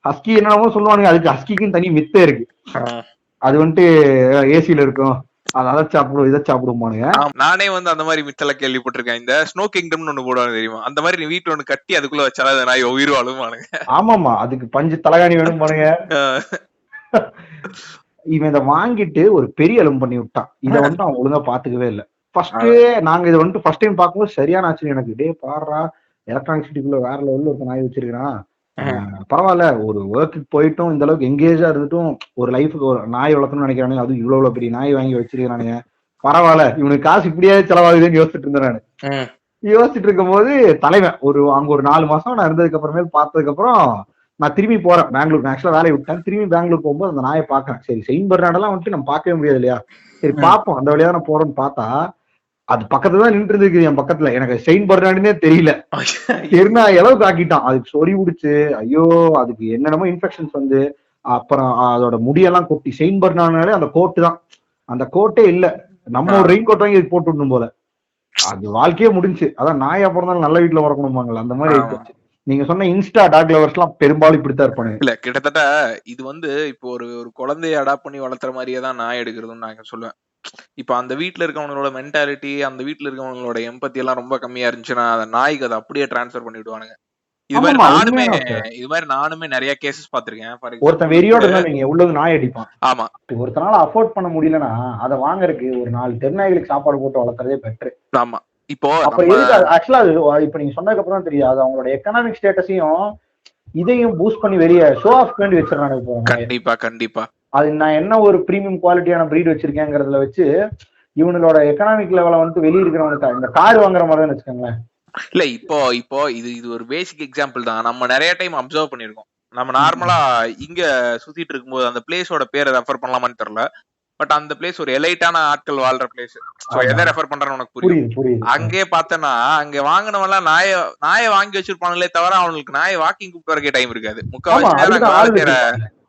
ஹஸ்கி என்னவோ சொல்லுவானுங்க, அதுக்கு ஹஸ்கிக்குன்னு தனி மித்தே இருக்கு. அது வந்துட்டு ஏசியில இருக்கும், அது அதை சாப்பிடும் இதை சாப்பிடுமானுங்க. நானே வந்து அந்த மாதிரி மித்தல கேள்விப்பட்டிருக்கேன். இந்த ஸ்னோ கிங்டம்னு ஒண்ணு போடுவாங்க தெரியுமா, அந்த மாதிரி நீ வீட்டுல ஒண்ணு கட்டி அதுக்குள்ள வச்சாலும் அந்த நாய் உயிர் வாழுமானுங்க. ஆமாமா, அதுக்கு பஞ்சு தலகாணி வேணும் பானுங்க. இவன் இதை வாங்கிட்டு ஒரு பெரிய எலும்பு பண்ணி விட்டான். இதை வந்துட்டு அவன் ஒழுங்கா பாத்துக்கவே இல்லை. ஃபர்ஸ்ட் நாங்க இதை வந்துட்டு ஃபர்ஸ்ட் டைம் பார்க்கும்போது சரியான ஆச்சரியம் எனக்கு. டே பாடுறா, எலக்ட்ரானிக் சிட்டிக்குள்ள வேற லெவல்ல ஒரு நாய் வச்சிருக்கான், பரவாயில்ல, ஒரு ஒர்க்குக்கு போயிட்டும் இந்த அளவுக்கு எங்கேஜா இருந்துட்டும் ஒரு லைஃபுக்கு ஒரு நாய் வளர்க்கணும்னு நினைக்கிறானுங்க. அது இவ்வளவு பெரிய நாய் வாங்கி வச்சிருக்கானுங்க, பரவாயில்ல, இவனுக்கு காசு இப்படியே செலவாகுதுன்னு யோசிச்சுட்டு இருந்தேன் நானு. யோசிச்சுட்டு இருக்கும் போது தலைவன் அங்க ஒரு 4 மாசம் நான் இருந்ததுக்கு அப்புறமேல் பார்த்ததுக்கு அப்புறம் நான் திரும்பி போறேன் பெங்களூர். ஆக்சுவலா வேலையை விட்டேன், திரும்பி பெங்களூர் போகும்போது அந்த நாயை பாக்குறேன். சரி, செயின்ட் பெர்னார்டெல்லாம் வந்துட்டு நம்ம பார்க்கவே முடியாது இல்லையா, சரி பாப்போம் அந்த வழியா நான் போறோம்னு பார்த்தா அது பக்கத்துல தான் நின்று இருக்கு என் பக்கத்துல. எனக்கு செயின்ட் பெர்னார்டுனே தெரியல, தெருநா அளவுக்கு ஆக்கிட்டான். அதுக்கு சொறி பிடிச்சு, ஐயோ அதுக்கு என்னென்னமோ இன்ஃபெக்ஷன்ஸ் வந்து, அப்புறம் அதோட முடியெல்லாம் கொட்டி. செயின்ட் பெர்னார்டுனாலே அந்த கோட்டு தான், அந்த கோட்டே இல்ல, நம்ம ஒரு ரெயின் கோட் வாங்கி போட்டு விடணும் போல. அது வாழ்க்கையே முடிஞ்சு. அதான் நாயா பிறந்தாலும் நல்ல வீட்டுல வரக்கணுமாங்கல்ல, அந்த மாதிரி ஆயிடுச்சு. நீங்க சொன்ன இன்ஸ்டா டாக் லவர்ஸ் எல்லாம் பெரும்பாலும் இப்படித்தான் இருப்பாங்க. இல்ல கிட்டத்தட்ட இது வந்து இப்போ ஒரு குழந்தைய அடாப்ட் பண்ணி வளர்த்துற மாதிரியே தான் நாய் எடுக்கிறதுன்னு நான் சொல்லுவேன். இப்ப அந்த வீட்டுல இருக்கவங்களோட மென்டாலிட்டி, அந்த வீட்டுல இருக்கவங்களோட எம்பத்தி எல்லாம் ரொம்ப கம்மியா இருந்துச்சுன்னா அந்த நாய்க்கு அதை அப்படியே டிரான்ஸ்பர் பண்ணி விடுவானுங்க. இது மாதிரி நானுமே நிறைய கேசஸ் பாத்திருக்கேன். ஒருத்தன் வெறியோட உள்ளது நாய் அடிப்பான். ஆமா, ஒருத்தனால அஃபோர்ட் பண்ண முடியலன்னா அதை வாங்குறதுக்கு ஒரு 4 தெருநாய்களுக்கு சாப்பாடு போட்டு வளர்க்கறதே பெட்டர். ஆமா, இப்போ ஆக்சுவலா இப்ப நீங்க சொன்னதுக்கு அப்புறம் தெரியாது, அவங்களோட எக்கனாமிக் ஸ்டேட்டஸையும் இதையும் பூஸ்ட் பண்ணி வெளியே ஷோ ஆஃப் வேண்டி வச்சிடறாங்க. கண்டிப்பா கண்டிப்பா. அது நான் என்ன ஒரு பிரீமியம் குவாலிட்டியான பிரீட் வச்சிருக்கேங்கிறதுல வச்சு இவனோட எக்கனாமிக் லெவல வந்து வெளியே இருக்கிறவனுக்கு இந்த கார் வாங்குற மாதிரி தான் வச்சுக்கோங்களேன். இல்ல இப்போ இது ஒரு பேசிக் எக்ஸாம்பிள் தான். நம்ம நிறைய டைம் அப்சர்வ் பண்ணிருக்கோம். நம்ம நார்மலா இங்க சுத்திட்டு இருக்கும்போது அந்த பிளேஸோட பேரை ரெஃபர் பண்ணலாமான்னு தெரியல, பட் அந்த பிளேஸ் ஒரு எலைட்டான ஆட்கள் வாழ்ற பிளேஸ். எதை ரெஃபர் பண்றேன்னு உனக்கு புரியும். அங்கே பார்த்தனா அங்க வாங்கினவெல்லாம் நாயை வாங்கி வச்சிருப்பானுங்களே தவிர அவங்களுக்கு நாயை வாக்கிங் கூப்பிட்டு வரக்கே டைம் இருக்காது. முக்கால்வாசி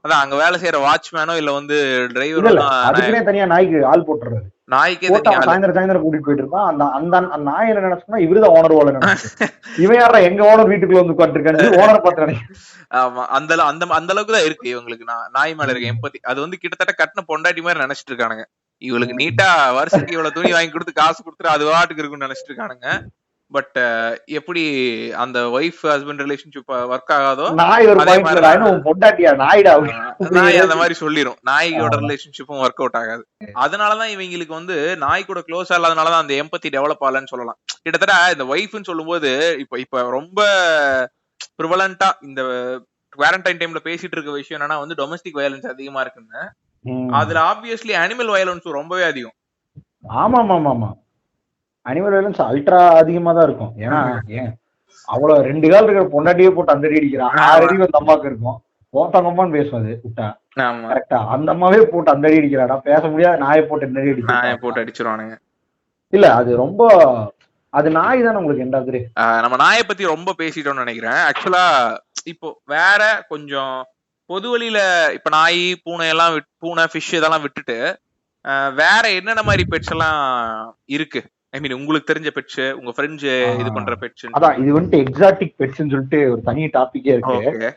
அதான் அங்க வேலை செய்யற வாட்ச்மேனோ இல்ல வந்து டிரைவர் தனியா நாய்க்கு ஆள் போட்டுறது, நாய்க்கே சாயந்தரம் கூட்டிட்டு போயிட்டு இருப்பான். அந்த நாய் என்ன நினைச்சுன்னா இவருதான் ஓனர் போல நினைச்சு, இவன் யாரா எங்க ஓனர் வீட்டுக்குள்ள வந்து உட்காந்துருக்காரு ஓனர் பார்த்து. ஆமா, அந்த அளவுக்கு தான் இருக்கு இவங்களுக்கு நாய் மேல இருக்க எம்பத்தி. அது வந்து கிட்டத்தட்ட கட்டின பொண்டாட்டி மாதிரி நினைச்சிட்டு இருக்கானுங்க. இவளுக்கு நீட்டா வருஷத்துக்கு இவ்வளவு துணி வாங்கி கொடுத்து காசு கொடுத்துட்டு அது வாட்டுக்கு இருக்குன்னு நினைச்சிட்டு இருக்கானுங்க. பட் எப்படி அந்த ஒய்ஃப் ஹஸ்பண்ட் ரிலேஷன்ஷிப் ஒர்க் ஆகாதோ நாய் அந்த மாதிரி சொல்லிரும். நாயோட ரிலேஷன்ஷிப்பும் ஒர்க் அவுட் ஆகாது. அதனாலதான் இவங்களுக்கு வந்து நாய் கூட க்ளோஸா இல்லாதனாலதான் அந்த எம்பத்தி டெவலப் ஆகலன்னு சொல்லலாம். கிட்டத்தட்ட இந்த ஒய்ஃப்னு சொல்லும் போது இப்ப ரொம்ப ப்ரிவலண்டா இந்த குவாரண்டைன் டைம்ல பேசிட்டு இருக்க விஷயம் என்னன்னா வந்து டொமஸ்டிக் வயலன்ஸ் அதிகமா இருக்குன்னு. அதுல ஆப்வியஸ்லி அனிமல் வயலன்ஸ் ரொம்பவே அதிகம். ஆமா ஆமா ஆமா ஆமா, அனிமல் வயலன்ஸ் அல்ட்ரா அதிகமா தான் இருக்கும். ஏன்னா ஏன் அவ்வளவு 2 கால் இருக்கிற பொண்டாட்டியே போட்டு அந்த அடி அடிக்கிறான். 6 அடி அந்த அம்மாக்கு இருக்கும், ஓத்தங்கம்மான்னு பேசும் அது விட்டா. கரெக்டா, அந்த அம்மாவே போட்டு அந்த அடி அடிக்கிறாடா, பேச முடியாது நாயை போட்டு இந்த அடி போட்டு அடிச்சிருவானுங்க. இல்ல அது ரொம்ப, அது நாய் தான் உங்களுக்கு எண்டாவது. நம்ம நாயை பத்தி ரொம்ப பேசிட்டோம்னு நினைக்கிறேன். ஆக்சுவலா இப்போ வேற கொஞ்சம் பொது வழியில இப்ப நாய் பூனை எல்லாம் பூனை ஃபிஷ் இதெல்லாம் விட்டுட்டு வேற என்னென்ன மாதிரி பெட்ஸ் எல்லாம் இருக்கு? ஐ மீன் உங்களுக்கு தெரிஞ்ச பெட்ஸ், உங்க ஃப்ரெண்ட்ஸ் இது பண்ற பெட்ஸ். அதான் இது வந்துட்டு எக்ஸாட்டிக் பெட்ஸ்ன்னு சொல்லிட்டு ஒரு தனி டாபிக்கே இருக்கு.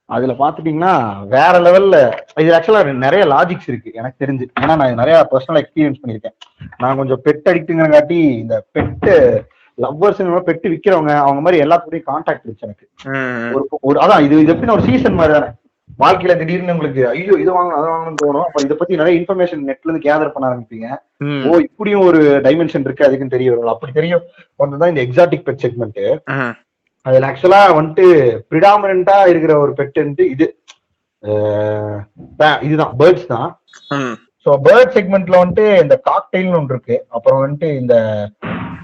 அதுல பாத்துட்டீங்கன்னா வேற லெவல்ல இது ஆக்சுவலா நிறைய லாஜிக்ஸ் இருக்கு எனக்கு தெரிஞ்சு. ஏன்னா நான் நிறைய பர்சனல் எக்ஸ்பீரியன்ஸ் பண்ணிருக்கேன். நான் கொஞ்சம் பெட் அடிக்ட்டுங்கிறங்காட்டி இந்த பெட்டு லவ்வர்ஸ் பெட்டு விக்கிறவங்க அவங்க மாதிரி எல்லாத்துக்கூடயும் கான்டாக்ட் இருக்கு எனக்கு. ஒரு அதான் இது எப்படின்னா ஒரு சீசன் மாதிரி தானே வாழ்க்கையில. திடீர்னு உங்களுக்கு ஐயோ இது வாங்கணும் அதை வாங்கணும்னு தோணும். அப்ப இதை பத்தி நிறைய இன்ஃபர்மேஷன் நெட்ல இருந்து கேதர் பண்ண ஆரம்பிப்பீங்க. ஓ இப்படியும் ஒரு டைமென்ஷன் இருக்கு அதுக்குன்னு தெரிய வரும். அப்படி தெரியும் ஒன்றுதான் இந்த எக்ஸாட்டிக் பெட் செக்மெண்ட். அதுல ஆக்சுவலா வந்துட்டு பிரிடாமினண்டா இருக்கிற ஒரு பெட்டு இது இதுதான், பேர்ட்ஸ் தான். ஸோ பேர்ட் செக்மெண்ட்ல வந்துட்டு இந்த காக்டெயில்னு ஒன்று இருக்கு. அப்புறம் வந்துட்டு இந்த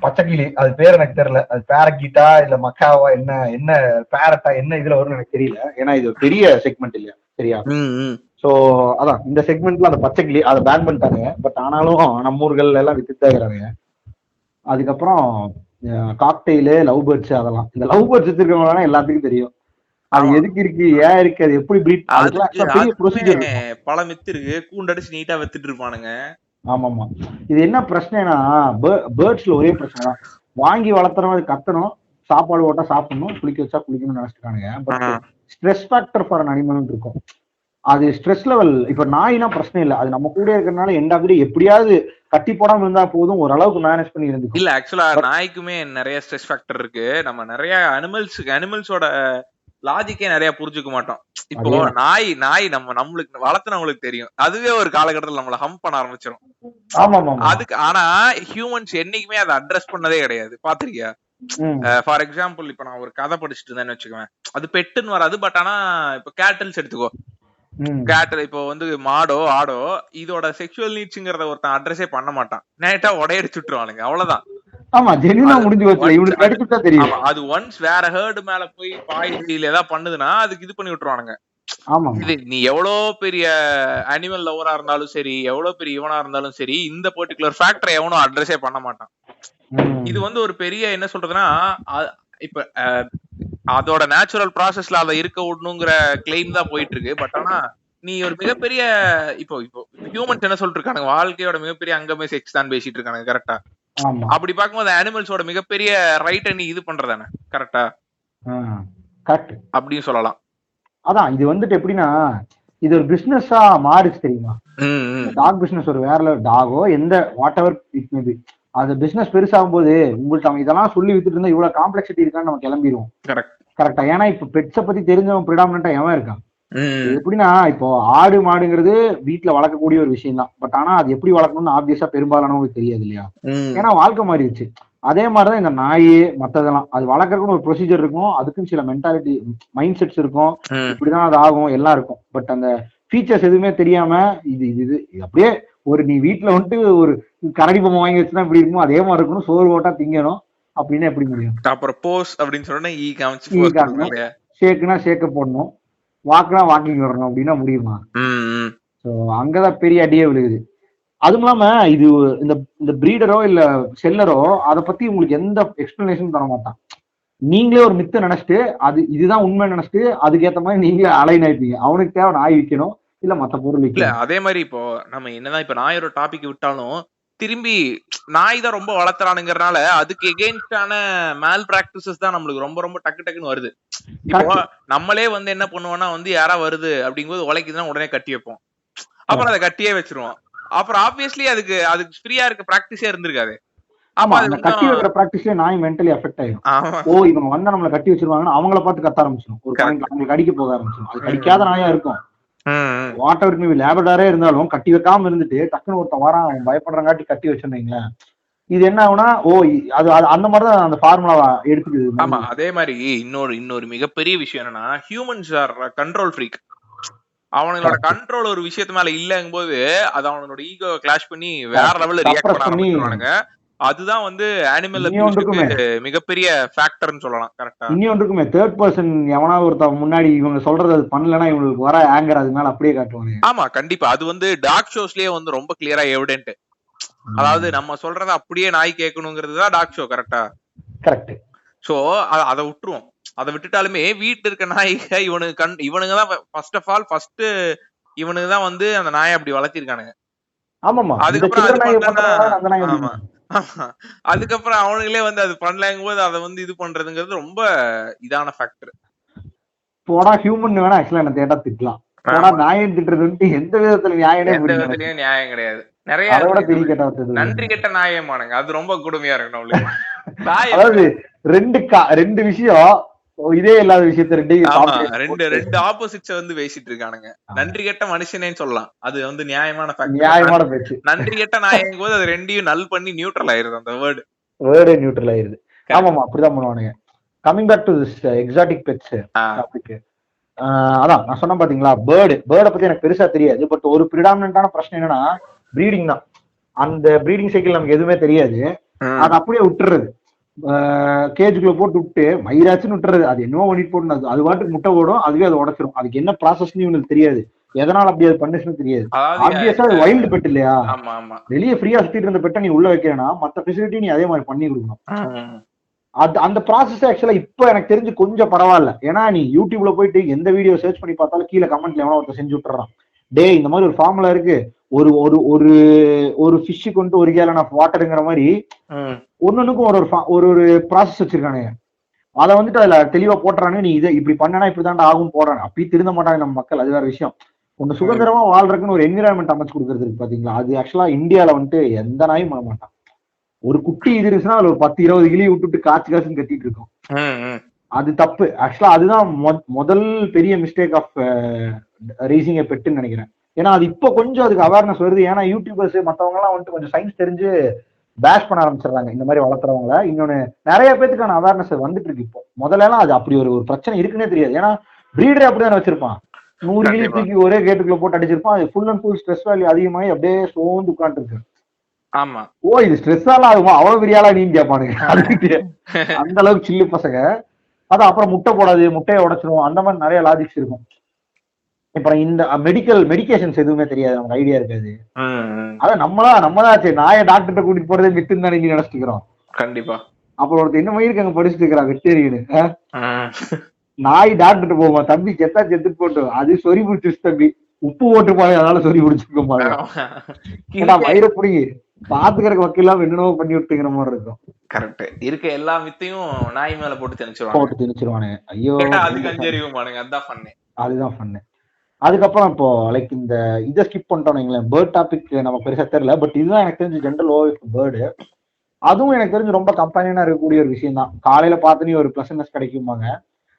பச்சைக்கிளி, அது பேர் எனக்கு தெரியல, அது பேரக்கீட்டா இல்ல மக்காவா என்ன பேரட்டா என்ன இதுல வரும்னு எனக்கு தெரியல. ஏன்னா இது பெரிய செக்மெண்ட் இல்லையா, சரியா? சோ அதான் இந்த செக்மெண்ட்ல அந்த பச்சைக்கிளி அதை பேன் பண்ணிட்டாங்க. பட் ஆனாலும் நம்ம ஊர்கள் எல்லாம் வித்துட்டு இருக்கிறாங்க. அதுக்கப்புறம் காக்டெயிலு, லவ் பேர்ட்ஸ், அதெல்லாம் இந்த லவ் பேர்ட்ஸ் வச்சிருக்கவங்க எல்லாத்துக்கும் தெரியும் அது எதுக்கு இருக்கு, ஏன் இருக்கு, அது எப்படி பிரீட், பெரிய ப்ரொசீஜர். பல மித்து இருக்கு, கூண்டடிச்சு நீட்டா வித்துட்டு இருப்பானுங்க. ஆமா ஆமா, இது என்ன பிரச்சனைனா பேர்ட்ஸ்ல ஒரே பிரச்சனை தான், வாங்கி வளர்த்துறவங்க அது கத்தணும், சாப்பாடு ஓட்டா சாப்பிடணும், குளிக்க வச்சா குளிக்கணும்னு நினைச்சிருக்கானுங்க. But stress factor for an animal இருக்கும். அது ஸ்ட்ரெஸ் லெவல். இப்ப நாய்னா பிரச்சனை இல்லை, அது நம்ம கூட இருக்கிறதுனால எண்டாவது எப்படியாவது கட்டி போடாம இருந்தா போதும், ஓரளவுக்கு மேனேஜ் பண்ணி இருந்து. இல்ல ஆக்சுவலா நாய்க்குமே நிறைய ஸ்ட்ரெஸ் ஃபேக்டர் இருக்கு. நம்ம நிறைய அனிமல்ஸோட லாஜிக்கே நிறைய புரிஞ்சுக்க மாட்டோம். இப்போ நாய் நம்மளுக்கு வளர்த்துனவங்களுக்கு தெரியும், அதுவே ஒரு காலகட்டத்தில் நம்மள ஹம்ப் பண்ண ஆரம்பிச்சிடும். அதுக்கு ஆனா ஹியூமன்ஸ் என்னைக்குமே அதை அட்ரஸ் பண்ணதே கிடையாது, பாத்திருக்கியா? ஃபார் எக்ஸாம்பிள் இப்ப நான் ஒரு கதை படிச்சுட்டு இருந்தேன்னு வச்சுக்குவேன், அது பெட்டுன்னு வராது. பட் ஆனா இப்ப கேட்டல்ஸ் எடுத்துக்கோ, கேட்டல் இப்போ வந்து மாடோ ஆடோ இதோட செக்ஷுவல் நீட்ஸ்ங்கிறத ஒருத்தன் அட்ரஸே பண்ண மாட்டான், நேட்டா உடையடிச்சு விட்டுருவானுங்க, அவ்வளவுதான். ஆமா, ஜெனியூனா முடிஞ்சு போச்சு, இவனுக்கு அடிச்சுட்டா தெரியும். அது ஒன்ஸ் வேற ஹர்ட் மேல போய் பாய்ல ஏதாவது பண்ணுதுன்னா அதுக்கு இது பண்ணி விட்டுருவானுங்க. இது நீ எவ்வளவு பெரிய அனிமல் லவரா இருந்தாலும் சரி, எவ்வளவு பெரிய இவனா இருந்தாலும் சரி, இந்த பர்டிகுலர் ஃபேக்டரை எவனும் அட்ரஸே பண்ண மாட்டான். இது வந்து ஒரு பெரிய என்ன சொல்றதுன்னா, இப்ப அதோட நேச்சுரல் ப்ராசஸ்ல அதை இருக்க விடணுங்கிற கிளைம் தான் போயிட்டு இருக்கு. பட் ஆனா நீ ஒரு மிகப்பெரிய இப்போ ஹியூமன்ஸ் என்ன சொல்லிட்டு இருக்காங்க, வாழ்க்கையோட மிகப்பெரிய அங்கமே செக்ஸ் தான் பேசிட்டு இருக்காங்க, கரெக்டா? அப்படி பார்க்கும்போது அனிமல்ஸோட மிகப்பெரிய ரைட் நீ இது பண்றதானே, கரெக்டா? கரெக்ட் அப்படின்னு சொல்லலாம். அதான் இது வந்துட்டு எப்படின்னா, இது ஒரு பிசினஸா மாறிச்சு தெரியுமா? டாக் பிசினஸ் ஒரு வேற டாகோ எந்த what ever it may be, அது பிசினஸ் பெருசாகும் போது உங்களுக்கு அவங்க இதெல்லாம் சொல்லி வித்துட்டு இருந்தா இவ்வளவு காம்ப்ளெக்சிட்டி இருக்கான்னு நம்ம கிளம்பிடுவோம். கரெக்டா? ஏன்னா இப்ப பெட்ஸை பத்தி தெரிஞ்சவன் பிரிடாமினண்டா எவன் இருக்கான்? எப்படின்னா இப்போ ஆடு மாடுங்கிறது வீட்டுல வளர்க்கக்கூடிய ஒரு விஷயம் தான். பட் ஆனா அது எப்படி வளர்க்கணும்னு ஆப்வியஸா பெரும்பாலானவங்களுக்கு தெரியாது இல்லையா? ஏன்னா வாழ்க்கை மாறிடுச்சு. அதே மாதிரிதான் இந்த நாய் மத்ததெல்லாம், அது வளர்க்கறதுக்குன்னு ஒரு ப்ரொசீஜர் இருக்கும், அதுக்குன்னு சில மென்டாலிட்டி மைண்ட் செட்ஸ் இருக்கும், இப்படிதான் அது ஆகும் எல்லாம் இருக்கும். பட் அந்த ஃபீச்சர்ஸ் எதுவுமே தெரியாம இது இது அப்படியே ஒரு நீ வீட்டுல வந்துட்டு ஒரு கரடி பொம்மை வாங்கி வச்சுன்னா இப்படி இருக்கும், அதே மாதிரி இருக்கணும், சோறு ஓட்டா திங்கணும் அப்படின்னா எப்படி முடியும்? அப்புறம் போஸ் அப்படின்னு சொன்னா ஷேக்குனா ஷேக்க போடணும், வாக்குனா வாக்கிங் வரணும் அப்படின்னா முடியுமா? ஸோ அங்கதான் பெரிய அடியே விழுகுது. அதுவும் இல்லாம இது இந்த பிரீடரோ இல்ல செல்லரோ அதை பத்தி உங்களுக்கு எந்த எக்ஸ்பிளனேஷன் தர மாட்டான். நீங்களே ஒரு மித்த நினைச்சிட்டு அது இதுதான் உண்மை நினைச்சிட்டு அதுக்கேற்ற மாதிரி நீங்களே அலைன் ஆயிப்பீங்க. அவனுக்கு தேவை நாய் விற்கணும் இல்ல மத்த பொருள் விற்கணும். அதே மாதிரி இப்போ நம்ம என்னதான் இப்ப நாயோட டாபிக் விட்டாலும் திரும்பி நாய் தான் ரொம்ப வளர்த்துறானுங்கிறனால அதுக்கு எகெயின்ஸ்டான மேல் பிராக்டிசஸ் தான் நம்மளுக்கு ரொம்ப ரொம்ப டக்குன்னு வருது. இப்போ நம்மளே வந்து என்ன பண்ணுவோம்னா வந்து யாரா வருது அப்படிங்கும்போது உழைக்குதுன்னா உடனே கட்டி வைப்போம், அப்புறம் அதை கட்டியே வச்சிருவோம். அப்புறம் ஆப்வியஸ்லி அதுக்கு ஃப்ரீயா இருக்க பிராக்டிஸே இருந்திருக்காது. கட்டி வைக்கிற பிராக்டிஸ்ல நாய் மென்டலி அஃபெக்ட் ஆயிடும். ஓ இவங்க வந்தா நம்மள கட்டி வச்சிருவாங்கன்னா அவங்கள பார்த்து கத்த ஆரம்பிச்சிடும், ஒரு அவங்களுக்கு அடிக்க போக ஆரம்பிச்சிடும். அது கடிக்காத நாயா இருக்கும், வாட்டர் லேபடாரே இருந்தாலும் கட்டி வைக்காம இருந்துட்டு டக்குன்னு ஒருத்தன் வரான் அவன் பயப்படுறங்காட்டி கட்டி வச்சிருந்தீங்களேன், இது என்ன ஆகுனா அது அந்த மாதிரிதான் அந்த ஃபார்முலா எடுத்துக்குது. ஆமா, அதே மாதிரி இன்னொரு மிகப்பெரிய விஷயம் என்னன்னா, ஹியூமன்ஸ் ஆர் கண்ட்ரோல் ஃப்ரீக். அவனோட கண்ட்ரோல் ஒரு விஷயத்து மேல இல்லங்கும் போது அது அவனோட ஈகோ கிளாஷ் பண்ணி வேற லெவல்ல ரியாக்ட் பண்ண ஆரம்பிச்சுறானுங்க. அதுதான் வந்து அனிமல் அபியூஸ்க்கு மிகப்பெரிய ஃபேக்டர்னு சொல்லலாம். கரெக்ட்டா? இன்னொன்றுக்குமே தேர்ட் பர்சன் எவனா ஒருத்தன் முன்னாடி இவங்க சொல்றது அது பண்ணலன்னா இவங்களுக்கு வர ஆங்கர் அது மேல அப்படியே காட்டுவாங்க. ஆமா, கண்டிப்பா. அது வந்து டாக் ஷோஸ்லயே வந்து ரொம்ப கிளியரா எவிடென்ட். அதாவது நம்ம சொல்றத அப்படியே நாய் கேட்கணுங்கிறது தான் டாக் ஷோ. கரெக்டா? கரெக்ட். சோ அதை விட்டுருவோம். அதை விட்டுட்டாலுமே வீட்டுல இருக்க நாய்க இவனுங்க தான் ஃபர்ஸ்ட் ஆஃப் ஆல் இவனுங்க தான் வந்து அந்த நாயை அப்படி வளர்த்திருக்கானுங்க. அதுக்கப்புறம் அவனுங்களே வந்து அது பண்ணலங்கும் போது அதை வந்து இது பண்றதுங்கிறது ரொம்ப இதான ஃபேக்டர். போனா ஹியூமன் வேணா ஆக்சுவலா என்ன தேட்டா திட்டலாம். போனா நாயம் திட்டுறது எந்த விதத்துல நியாயம் கிடையாது. நிறைய நன்றி கெட்ட நாயமானுங்க. அது ரொம்ப கொடுமையா இருக்கு. அதாவது ரெண்டு விஷயம் இதே இல்லாத விஷயத்த ரெண்டு ஆப்போசிட்ஸ் வந்து பேசிட்டு இருக்கானுங்க. நன்றி கெட்ட மனுஷனேன்னு சொல்லலாம். அது வந்து நியாயமான பேச்சு. நன்றி கெட்ட நாயங்கும் போது அது ரெண்டையும் நல் பண்ணி நியூட்ரல் ஆயிருது. அந்த வேர்டே நியூட்ரல் ஆயிருது. ஆமாமா, அப்படிதான் பண்ணுவானுங்க. Coming back to this exotic pets topic, அதான் நான் சொன்ன பாத்தீங்களா, பேர்டை பத்தி எனக்கு பெருசா தெரியாது. பட் ஒரு பிரிடாமினன்டான பிரச்சனை என்னன்னா ப்ரீடிங் தான். அந்த ப்ரீடிங் சைக்கிள் நமக்கு எதுவுமே தெரியாது. அது அப்படியே விட்டுறது, கேஜுக்குள்ள போட்டு விட்டு மயிராச்சுன்னு விட்டுறது. அது என்னவோ பண்ணிட்டு போட்டு அது பாட்டுக்கு முட்டை போடும், அதுவே அதை உடச்சிரும். அதுக்கு என்ன ப்ராசஸ்ன்னு இவனுக்கு தெரியாது, எதனால அப்படி அது பண்ணுச்சுன்னு தெரியாது. ஆப்வியஸா அது வைல்டு பெட் இல்லையா, வெளியே ஃப்ரீயா சுத்திட்டு இருந்த பெட்டை நீ உள்ள வைக்கிறேன்னா மத்த ஃபெசிலிட்டி நீ அதே மாதிரி பண்ணி கொடுக்கணும். அந்த ப்ராசஸ் ஆக்சுவலா இப்ப எனக்கு தெரிஞ்சு கொஞ்சம் பரவாயில்ல. ஏன்னா நீ யூடியூப்ல போயிட்டு எந்த வீடியோ சர்ச் பண்ணி பார்த்தாலும் கீழே கமெண்ட்ல எவனோ ஒருத்தர் செஞ்சு விட்டுறான், டே இந்த மாதிரி ஒரு ஃபார்முலா இருக்கு, ஒரு ஒரு ஒரு ஒரு ஃபிஷ்ஷுக்கு வந்து 1 கேலன் ஆஃப் வாட்டருங்கிற மாதிரி ஒன்னொன்னுக்கும் ஒரு ஒரு ப்ராசஸ் வச்சிருக்கானுங்க. அதை வந்துட்டு அதுல தெளிவா போட்டுறானு, நீ இதை இப்படி பண்ணனா இப்படிதாண்டா ஆகும் போடுறாங்க. அப்படி திருந்த மாட்டாங்க நம்ம மக்கள், அது வேற விஷயம். ஒன்னு சுதந்திரமா வாழ்றதுக்குன்னு ஒரு என்விரான்மெண்ட் அமைச்சு கொடுக்கறது இருக்கு பாத்தீங்களா, அது ஆக்சுவலா இந்தியாவில வந்துட்டு எந்த நாயும் பண்ண மாட்டான். ஒரு குட்டி இது இருந்துச்சுன்னா அதுல ஒரு 10-20 கிளி விட்டுட்டு காசுன்னு கட்டிட்டு இருக்கும். அது தப்பு ஆக்சுவலா. அதுதான் முதல் பெரிய மிஸ்டேக் ஆஃப் ரேசிங் எ பெட்னு நினைக்கிறேன். ஏன்னா அது இப்போ கொஞ்சம் அதுக்கு அவேர்னஸ் வருது. ஏன்னா யூடியூபர்ஸ் மத்தவங்க எல்லாம் வந்துட்டு கொஞ்சம் சயின்ஸ் தெரிஞ்சு பேஷ் பண்ண ஆரம்பிச்சிடுறாங்க இந்த மாதிரி வளர்த்துறவங்கள. இன்னொன்னு நிறைய பேத்துக்கான அவேர்னஸ் வந்துட்டு இருக்கு இப்போ. முதல்ல எல்லாம் அது அப்படி ஒரு பிரச்சனை இருக்குன்னே தெரியாது. ஏன்னா பிரீடரே அப்படிதான் வச்சிருப்பான், 100 கிளி தூக்கி ஒரே கேட்டுக்குள்ள போட்டு அடிச்சிருப்பான். அது full and full stress value அதிகமாகி அப்படியே சோர்ந்து உட்காந்து இருக்கு. ஆமா, இது ஸ்ட்ரெஸ் ஆலாம் ஆகுமா, அவ்வளவு பெரிய ஆளா நீங்க கேட்பானுங்க. அந்த அளவுக்கு சில்லு பசங்க. அதான் அப்புறம் முட்டை போடாது, முட்டையை உடைச்சிரும், அந்த மாதிரி நிறைய லாஜிக்ஸ் இருக்கும். அப்புறம் இந்த மெடிகேஷன்ஸ் எதுவுமே தெரியாது, நமக்கு ஐடியா இருக்காது. அதான் நம்மதான் சரி நாயை டாக்டர்கிட்ட கூட்டிட்டு போறதே விட்டுன்னு தான் நீங்க நினைச்சிட்டு. கண்டிப்பா. அப்புறம் ஒருத்தர் என்ன மயிருக்கு அங்க படிச்சுட்டு இருக்கிறான் வெட்டேரியனு, நாய் டாக்டர்கிட்ட போமா, தம்பி செத்தா செத்துட்டு போட்டு, அது சொறி பிடிச்சிருச்சு தம்பி, உப்பு போட்டு பாருங்க அதனால சொறி பிடிச்சிருக்க பாருங்க, மயிரை புடிங்கி பாத்துக்கிறக்கு வக்கீல்லாம் என்னென்னவோ பண்ணி விட்டுங்கிற மாதிரி இருக்கும். கரெக்ட். இருக்க எல்லா மித்தையும் நாய் மேல போட்டு திணிச்சிருவானுங்க. ஐயோ அதுதான் பண்ணு. அதுக்கப்புறம் இப்போ லைக் இந்த இதை ஸ்கிப் பண்ணிட்டோம், பேர்ட் டாபிக் நம்ம பெருசா தெரியல. பட் இதுதான் எனக்கு தெரிஞ்சு ஜென்ரல் ஓவர் பேர்டு. அதுவும் எனக்கு தெரிஞ்சு ரொம்ப கம்பெனியனா இருக்கக்கூடிய ஒரு விஷயம் தான். காலையில பார்த்தனே ஒரு பிளசன்ஸ் கிடைக்குமாங்க.